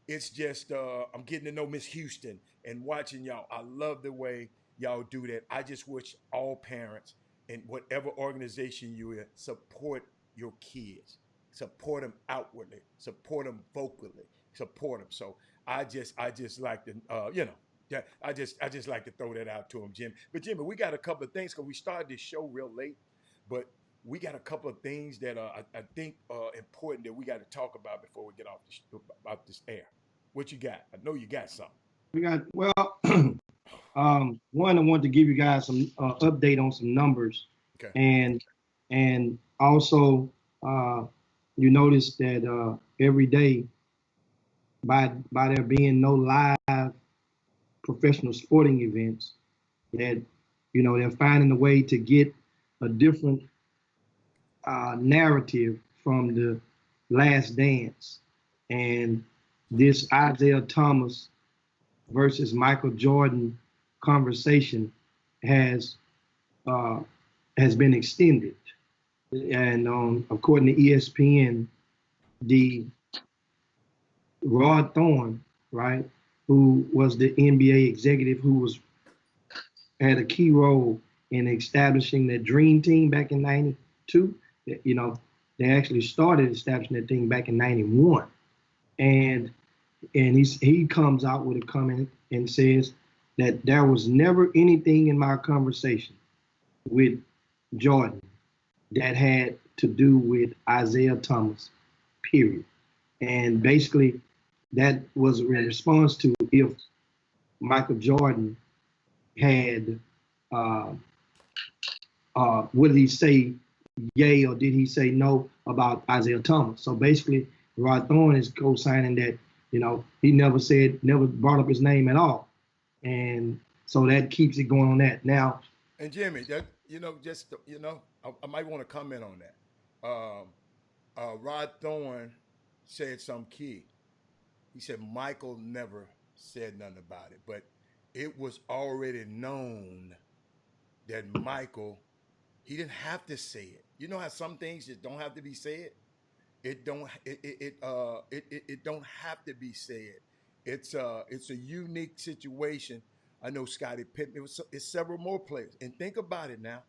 it's just I'm getting to know Miss Houston and watching y'all. I love the way y'all do that. I just wish all parents in whatever organization you're in support your kids. Support them outwardly, support them vocally, support them. So I just like to, I just like to throw that out to him, Jim. But Jimmy, we got a couple of things because we started this show real late, but we got a couple of things that I think are important that we got to talk about before we get off this air. What you got? I know you got something. We got, well, one, I want to give you guys some update on some numbers. Okay. And also, you notice that every day, by there being no live professional sporting events, that they're finding a way to get a different narrative from the Last Dance, and this Isaiah Thomas versus Michael Jordan conversation has been extended. And according to ESPN, the Rod Thorn, right, who was the NBA executive who had a key role in establishing the Dream Team back in '92, they actually started establishing that thing back in '91. And he comes out with a comment and says that there was never anything in my conversation with Jordan that had to do with Isaiah Thomas, period. And basically that was in response to if Michael Jordan had what did he say yay or did he say no about Isaiah Thomas? So basically, Rod Thorne is co-signing that, he never brought up his name at all. And so that keeps it going on that. Now, and Jimmy, that I might want to comment on that. Rod Thorne said some key. He said Michael never said nothing about it, but it was already known that Michael, he didn't have to say it. You know how some things just don't have to be said. It don't have to be said. It's a unique situation. I know Scottie Pippen. It's several more players. And think about it now.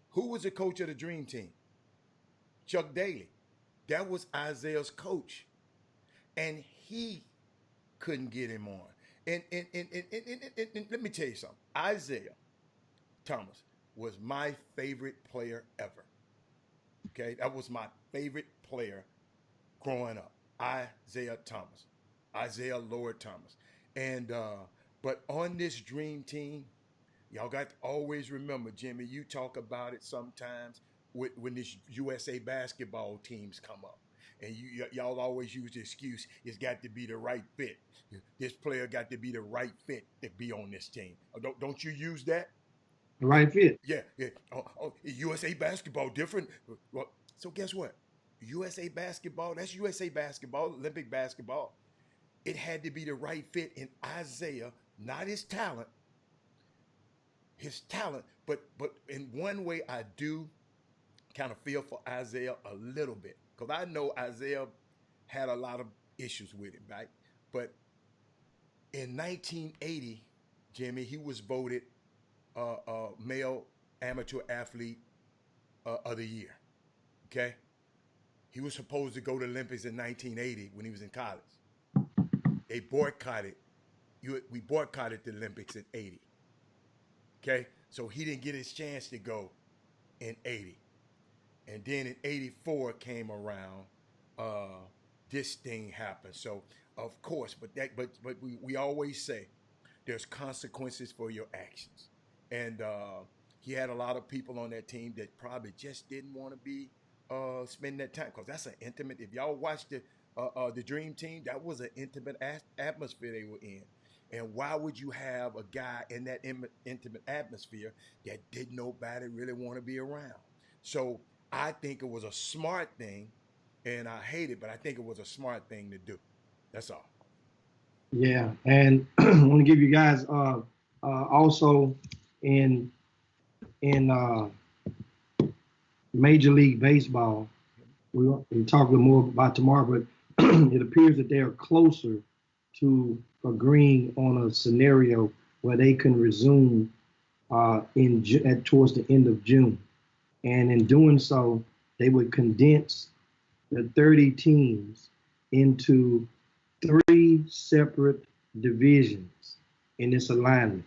Who was the coach of the Dream Team? Chuck Daly. That was Isaiah's coach, and he couldn't get him on. And let me tell you something. Isaiah Thomas was my favorite player ever. Okay, that was my favorite player growing up. Isaiah Thomas, Isaiah Lord Thomas, and but on this Dream Team, y'all got to always remember, Jimmy. You talk about it sometimes when this USA basketball teams come up. And y'all always use the excuse, it's got to be the right fit. This player got to be the right fit to be on this team. Don't you use that? The right fit. Yeah. USA basketball different. Well, so guess what? USA basketball, that's USA basketball, Olympic basketball. It had to be the right fit in Isaiah, not his talent. But in one way I do kind of feel for Isaiah a little bit. Because I know Isaiah had a lot of issues with him, right? But in 1980, Jimmy, he was voted male amateur athlete of the year, okay? He was supposed to go to the Olympics in 1980 when he was in college. They boycotted. We boycotted the Olympics in 80, okay? So he didn't get his chance to go in 80. And then in 84 came around, this thing happened. So of course, but we always say there's consequences for your actions. And he had a lot of people on that team that probably just didn't want to be spending that time, because that's an intimate. If y'all watched the Dream Team, that was an intimate atmosphere they were in. And why would you have a guy in that intimate atmosphere that didn't nobody really want to be around? So I think it was a smart thing, and I hate it, but I think it was a smart thing to do. That's all. Yeah, and I want to give you guys also in Major League Baseball, we'll talk a little more about tomorrow, but it appears that they are closer to agreeing on a scenario where they can resume towards the end of June. And in doing so, they would condense the 30 teams into 3 separate divisions in this alignment.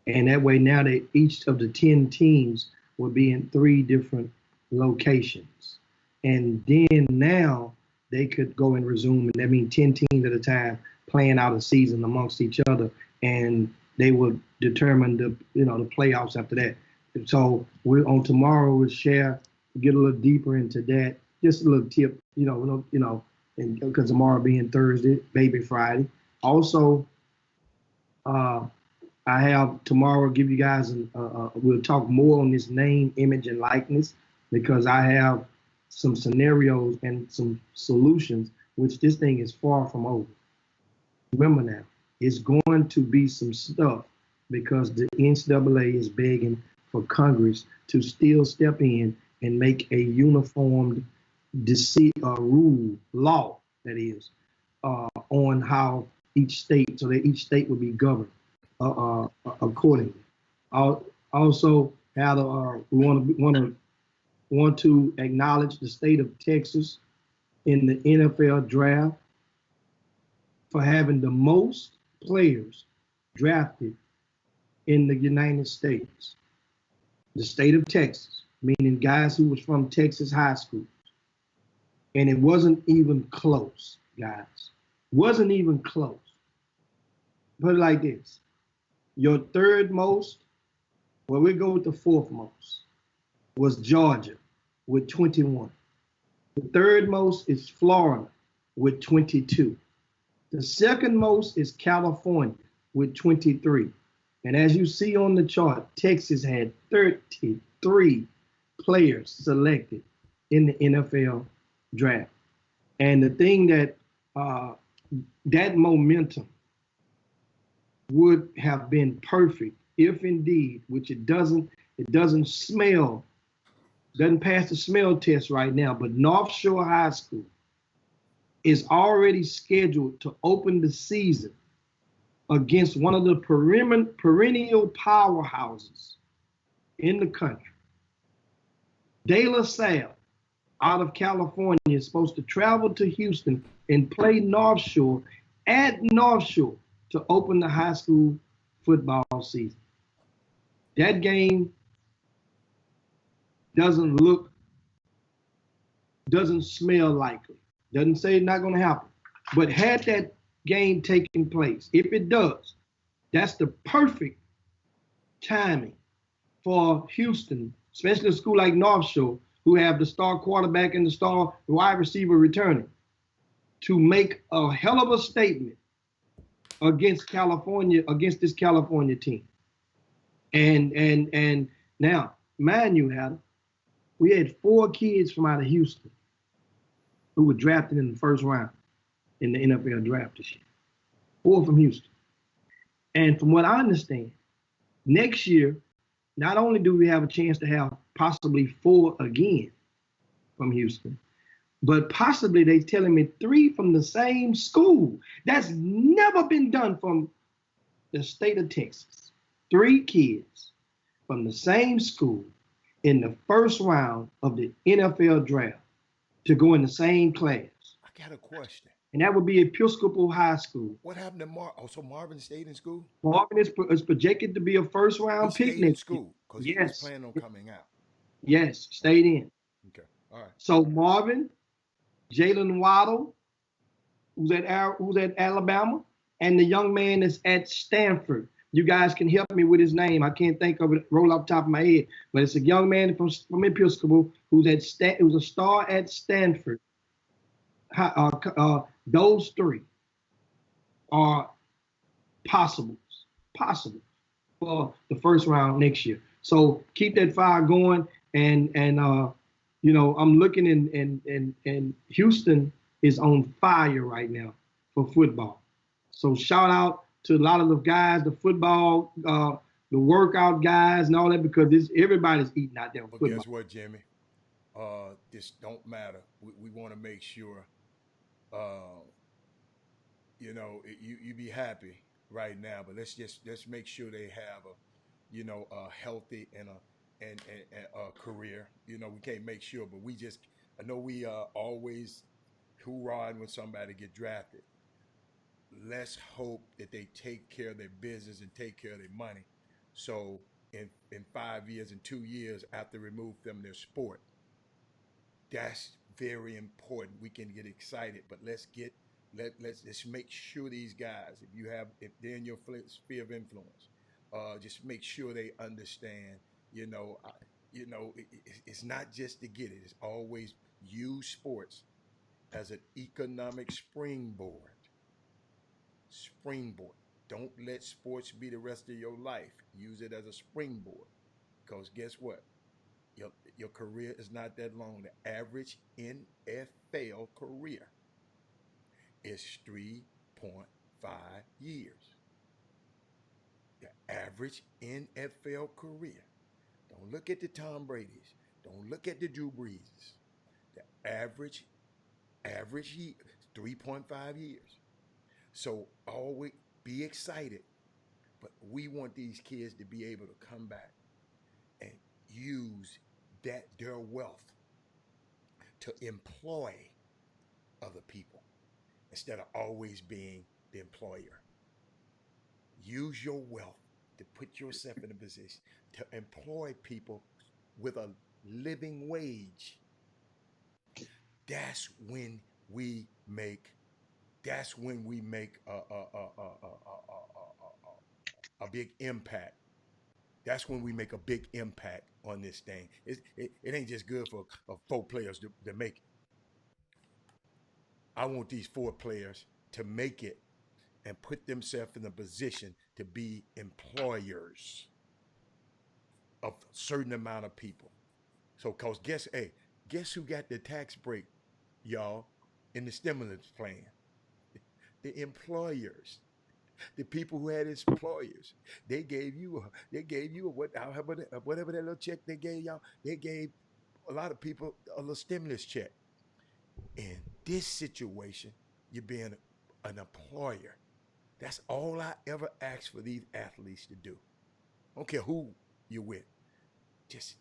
And that way now each of the 10 teams will be in 3 different locations. And then now they could go and resume, and that means 10 teams at a time playing out a season amongst each other, and they will determine the playoffs after that. So on tomorrow we'll get a little deeper into that. Just a little tip, and because tomorrow being Thursday, Baby Friday. Also, I have tomorrow give you guys we'll talk more on this name, image, and likeness, because I have some scenarios and some solutions, which this thing is far from over. Remember now, it's going to be some stuff because the NCAA is begging for Congress to still step in and make a uniformed law, that is, on how each state, so that each state will be governed accordingly. Also, we want to acknowledge the state of Texas in the NFL draft for having the most players drafted in the United States. The state of Texas, meaning guys who was from Texas high schools. And it wasn't even close, guys. Wasn't even close. Put it like this. Your third most, well, we go with the fourth most. was Georgia with 21. The third most is Florida with 22. The second most is California with 23. And as you see on the chart, Texas had 33 players selected in the NFL draft. And the thing that that momentum would have been perfect if indeed, which it doesn't smell, doesn't pass the smell test right now, but North Shore High School is already scheduled to open the season against one of the perennial powerhouses in the country. De La Salle out of California is supposed to travel to Houston and play North Shore at North Shore to open the high school football season. That game doesn't smell likely. Doesn't say it's not going to happen. But had that game taken place, if it does, that's the perfect timing for Houston, especially a school like North Shore, who have the star quarterback and the star wide receiver returning, to make a hell of a statement against California, against this California team. And now, mind you, Adam, we had 4 kids from out of Houston who were drafted in the first round in the NFL draft this year. 4 from Houston. And from what I understand, next year, not only do we have a chance to have possibly 4 again from Houston, but possibly they're telling me 3 from the same school. That's never been done from the state of Texas. 3 kids from the same school in the first round of the NFL draft to go in the same class. I got a question. And that would be Episcopal High School. What happened to Marvin? Oh, so Marvin stayed in school? Marvin is projected to be a first round pick stayed in school because he was planning on coming out. Yes, stayed in. Okay, all right. So Marvin, Jalen Waddle, who's at Alabama, and the young man that's at Stanford. You guys can help me with his name. I can't think of it, roll off the top of my head. But it's a young man from Episcopal who's a star at Stanford. Those 3 are possible for the first round next year. So keep that fire going, and you know, I'm looking and Houston is on fire right now for football. So shout out to a lot of the guys, the football, the workout guys, and all that, because everybody's eating out there. But guess what, Jimmy? This don't matter. We want to make sure. You know, you be happy right now, but let's make sure they have a healthy and a career. You know, we can't make sure, but I know we always hoorahing when somebody get drafted. Let's hope that they take care of their business and take care of their money. So in 5 years and 2 years after remove them their sport, that's very important. We can get excited, but let's make sure these guys, if they're in your sphere of influence, just make sure they understand. It's not just to get it. It's always use sports as an economic springboard. Don't let sports be the rest of your life. Use it as a springboard, because guess what? Your career is not that long. The average NFL career is 3.5 years. The average NFL career. Don't look at the Tom Brady's. Don't look at the Drew Breeses. The average year, 3.5 years. So always be excited. But we want these kids to be able to come back and use their wealth to employ other people instead of always being the employer. Use your wealth to put yourself in a position to employ people with a living wage. That's when we make a big impact. That's when we make a big impact on this thing. It ain't just good for 4 players to make it. I want these 4 players to make it and put themselves in a position to be employers of a certain amount of people. So, cause guess who got the tax break, y'all, in the stimulus plan? The employers, the people who had employers. They gave you whatever that little check they gave y'all. They gave a lot of people a little stimulus check. In this situation, you're being an employer. That's all I ever ask for these athletes to do. I don't care who you're with. Just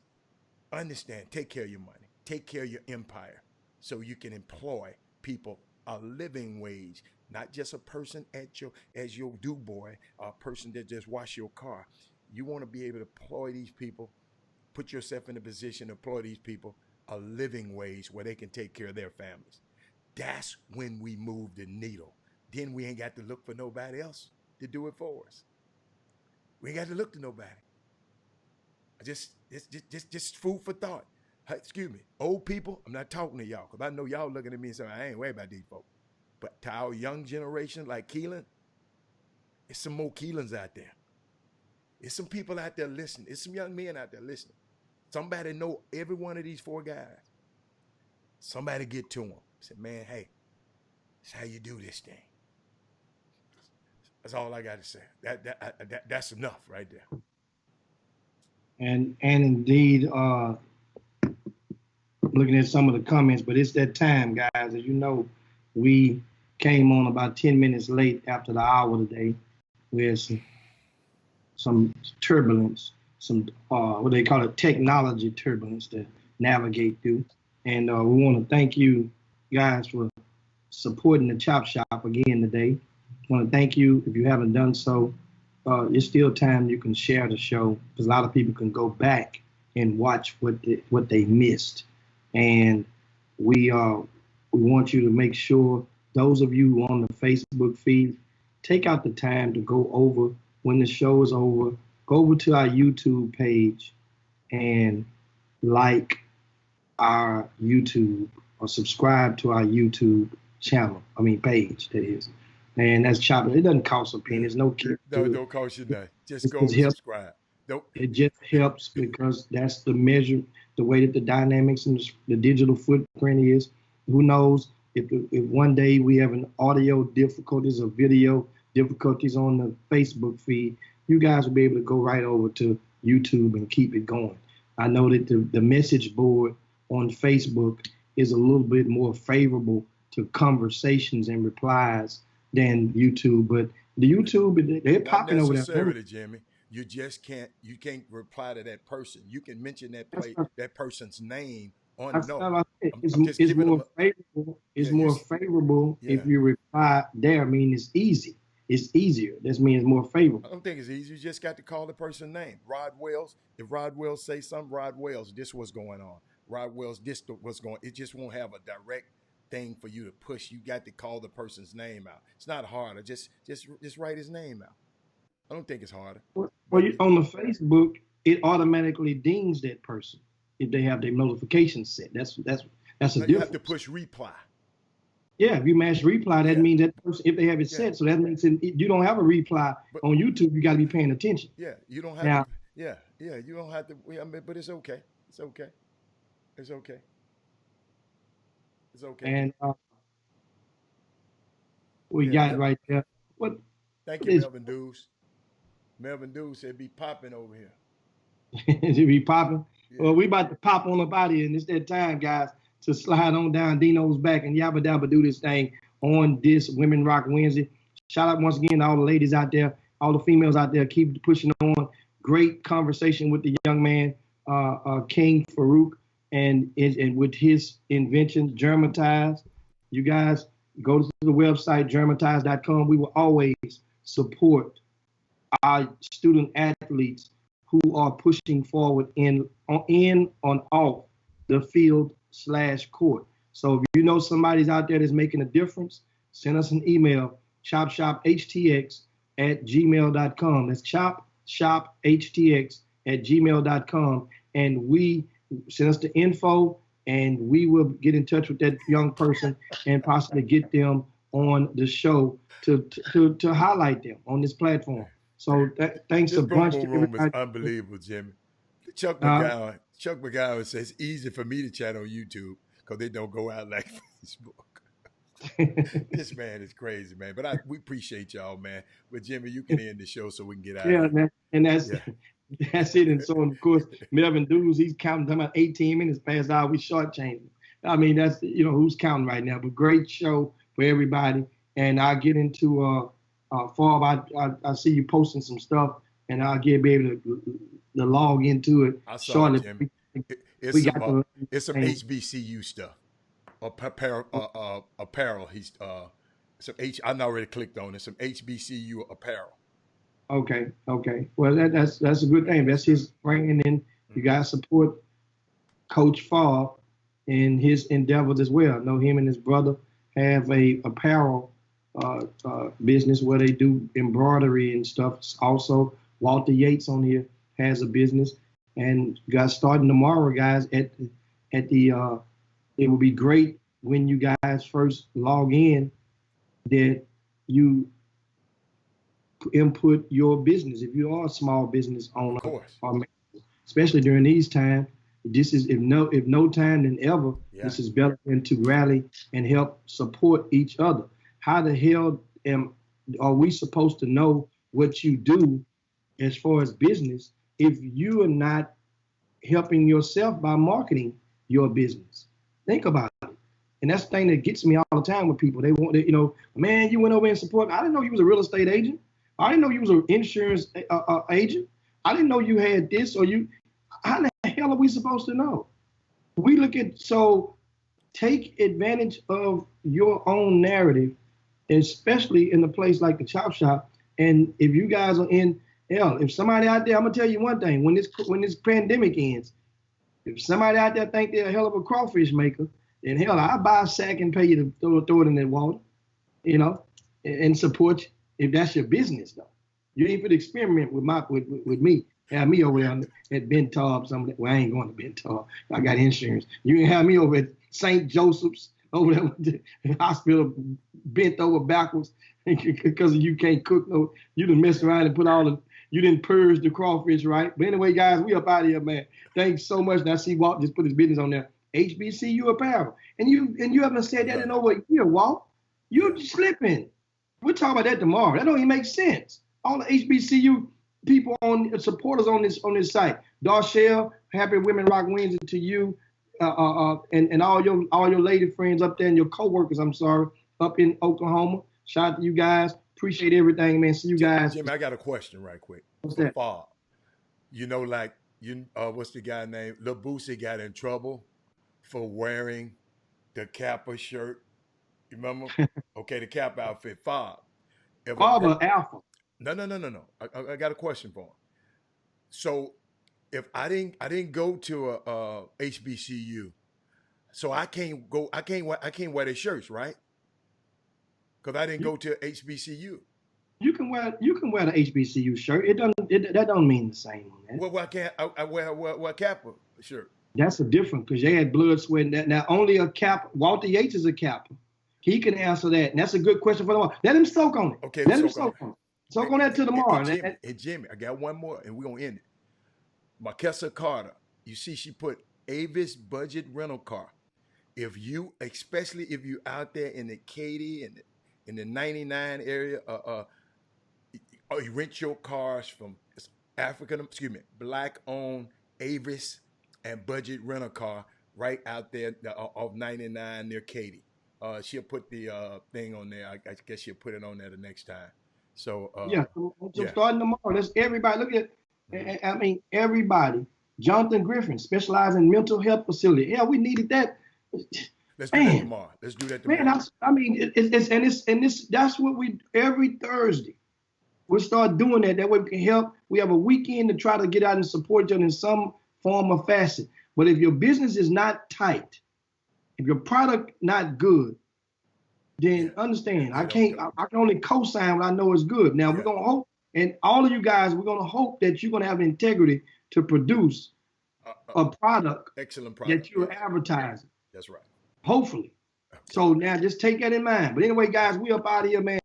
understand, take care of your money, take care of your empire, so you can employ people a living wage, not just a person as your do boy, a person that just wash your car. You want to be able to employ these people, put yourself in a position to employ these people a living wage where they can take care of their families. That's when we move the needle. Then we ain't got to look for nobody else to do it for us. We ain't got to look to nobody. Just food for thought. Excuse me, old people, I'm not talking to y'all because I know y'all looking at me and saying, I ain't worried about these folks. But to our young generation like Keelan, there's some more Keelans out there. There's some people out there listening. There's some young men out there listening. Somebody know every one of these 4 guys. Somebody get to them. Say, man, hey, that's how you do this thing. That's all I got to say. That's enough right there. And indeed, looking at some of the comments, but it's that time, guys. As you know, we came on about 10 minutes late after the hour today. We had some turbulence, some what they call it, technology turbulence to navigate through. And we want to thank you guys for supporting the Chop Shop again today. I want to thank you. If you haven't done so, it's still time you can share the show, because a lot of people can go back and watch what they missed. And we want you to make sure, those of you on the Facebook feed, take out the time to go over, when the show is over, go over to our YouTube page and like our YouTube, or subscribe to our YouTube page, that is. And that's Chop. It doesn't cost a penny. There's no kick. No, don't cost you nothing. Just go and subscribe. It just helps, because that's the measure, the way that the dynamics and the digital footprint is. Who knows if one day we have an audio difficulties or video difficulties on the Facebook feed, you guys will be able to go right over to YouTube and keep it going. I know that the message board on Facebook is a little bit more favorable to conversations and replies than YouTube, but the YouTube, they're popping over there. Not necessarily, Jimmy. You can't reply to that person. You can mention that person's name on the note. It's more favorable. It's more favorable if you reply there. I mean, it's easy. It's easier. That means it's more favorable. I don't think it's easy. You just got to call the person's name. Rod Wells. If Rod Wells say something, Rod Wells, this what's going on. Rod Wells, this what's going on. It just won't have a direct thing for you to push. You got to call the person's name out. It's not harder. Just write his name out. I don't think it's harder. Well, on the Facebook, it automatically dings that person if they have their notifications set. That's a difference. You have to push reply. Yeah, if you mash reply, that means that person, if they have it set, so that means you don't have a reply on YouTube. You got to be paying attention. Yeah, you don't have to. Yeah, you don't have to. But it's okay. It's okay. It's okay. It's okay. And we got it right there. Thank you, Melvin Dews. Melvin Dews said, "Be popping over here." It be popping. Yeah. Well, we about to pop on up out of here, and it's that time, guys, to slide on down Dino's back and yabba dabba do this thing on this Women Rock Wednesday. Shout out once again to all the ladies out there, all the females out there. Keep pushing on. Great conversation with the young man, King Farouk, and with his invention, Germatize. You guys go to the website, germatize.com. We will always support our student athletes who are pushing forward on off the field/court. So if you know somebody's out there that's making a difference, send us an email, chopshophtx@gmail.com. That's chopshophtx chapshop@gmail.com, and we send us the info, and we will get in touch with that young person and possibly get them on the show to highlight them on this platform. So thanks This a bunch boom to boom room is everybody. unbelievable, Jimmy. Chuck McGowan says easy for me to chat on YouTube because they don't go out like Facebook. This man is crazy, man. But we appreciate y'all, man. But Jimmy, you can end the show so we can get out Yeah, of here. and that's it. And so, of course, Melvin Dews, he's counting about 18 minutes past hour. We shortchanging. I mean, that's, who's counting right now. But great show for everybody. And I'll get into Fob. I see you posting some stuff, and I'll be able to log into it. I saw it, Jimmy. It's some thing. HBCU stuff. Apparel. He's I already clicked on it. Some HBCU apparel. Okay. Well, that's a good thing. That's his brand, and you guys support Coach Fob in his endeavors as well. I know him and his brother have a apparel business where they do embroidery and stuff. Also, Walter Yates on here has a business, and guys starting tomorrow, guys. At the it would be great when you guys first log in that you input your business. If you are a small business owner, especially during these times, this is if no time than ever. Yeah. This is better than to rally and help support each other. How the hell are we supposed to know what you do as far as business if you are not helping yourself by marketing your business? Think about it. And that's the thing that gets me all the time with people. They want to, man, you went over and support. I didn't know you was a real estate agent. I didn't know you was an insurance agent. I didn't know you had this or you. How the hell are we supposed to know? We look at, so take advantage of your own narrative, especially in a place like the Chop Shop. And if you guys are in hell, if somebody out there, I'm gonna tell you one thing: when this pandemic ends, if somebody out there think they're a hell of a crawfish maker, then hell, I'll buy a sack and pay you to throw it in that water, and support you if that's your business though. You ain't for to experiment with me. Have me over there at Ben Taub. Well, I ain't going to Ben Taub. I got insurance. You can have me over at St. Joseph's over there with the hospital bent over backwards because you can't cook. No, you done messed around and you didn't purge the crawfish right. But anyway, guys, we up out of here, man. Thanks so much. And I see Walt just put his business on there. HBCU apparel. And you haven't said that in over a year, Walt. You're slipping. We'll talk about that tomorrow. That don't even make sense. All the HBCU people supporters on this site. Darshell, Happy Women Rock Wednesday to you, and all your lady friends up there and your coworkers. I'm sorry, up in Oklahoma. Shout out to you guys. Appreciate everything, man. See you guys. Jimmy, I got a question right quick. What's that? Fob. What's the guy named? Lil Boosie got in trouble for wearing the Kappa shirt. You remember? Okay, the Kappa outfit. Fob. Fob or Alpha? No. I got a question for him. So, if I didn't go to a HBCU, so I can't wear their shirts, right? Because I didn't go to HBCU. You can wear the HBCU shirt. That don't mean the same on that. Well, why can't I wear Kappa shirt? That's a different, because they had blood, sweat, and that. Now only a Kappa. Walter Yates is a Kappa. He can answer that, and that's a good question for tomorrow. Let him soak on it. Okay, let him soak on it. Soak on that till tomorrow. Hey, Jimmy, I got one more, and we're gonna end it. Marquessa Carter, you see, she put Avis Budget Rental Car. Especially if you out there in the Katy and in the 99 area, you rent your cars from Black-owned Avis and Budget Rental Car right out there off 99 near Katy. She'll put the thing on there. I guess she'll put it on there the next time. So starting tomorrow, that's everybody. Look at, I mean, everybody. Jonathan Griffin, specializing in mental health facility. Yeah, we needed that. Let's do that tomorrow. Man, I mean, that's what we every Thursday. We'll start doing that. That way we can help. We have a weekend to try to get out and support you in some form or facet. But if your business is not tight, if your product not good, then understand, I can only co-sign what I know is good. Now we're gonna hope, and all of you guys, we're gonna hope that you're gonna have integrity to produce a product excellent product that you're advertising. That's right. Hopefully. So now just take that in mind. But anyway, guys, we up out of here, man.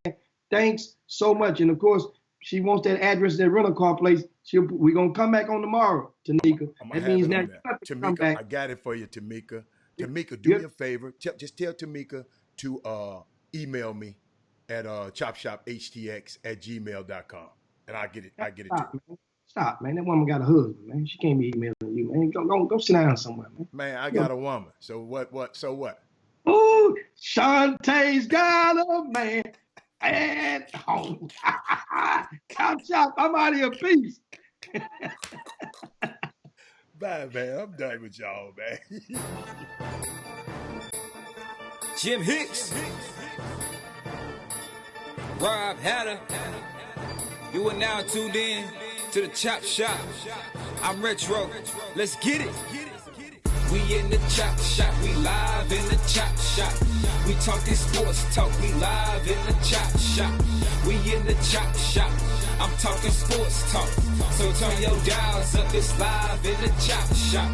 Thanks so much. And of course, she wants that address, that rental car place. We're going to come back on tomorrow, Tanika. That means now you have to come back. I got it for you, Tamika. Tamika, do me a favor. Just tell Tamika to email me at chopshophtx@gmail.com. And I'll get it. I get it to you. Stop, man. That woman got a husband, man. She can't be emailing you, man. Go sit down somewhere, man. Man, I got a woman. So what? So what? Oh, Shantae's got a man at home. Chop shop. I'm out of here. Peace. Bye, man. I'm done with y'all, man. Jim Hicks, Rob Hatter. You are now tuned in to the Chop Shop. I'm Retro. Let's get it. We in the Chop Shop. We live in the Chop Shop. We talking sports talk. We live in the Chop Shop. We in the Chop Shop. I'm talking sports talk. So turn your dials up. It's live in the Chop Shop.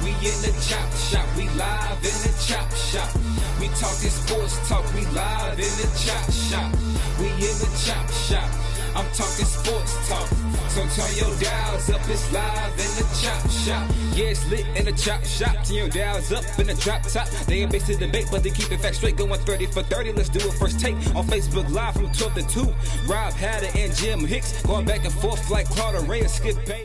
We in the Chop Shop. We live in the Chop Shop. We talking sports talk. We live in the Chop Shop. We in the Chop Shop. I'm talking sports talk. So turn your dials up, it's live in the Chop Shop. Yeah, it's lit in the Chop Shop. Turn your dials up in the drop top. They ain't based in debate, but they keep it fact straight. Going 30 for 30. Let's do a first take on Facebook Live from 12 to 2. Rob Hatter and Jim Hicks going back and forth like Carter Ray and Skip Bay.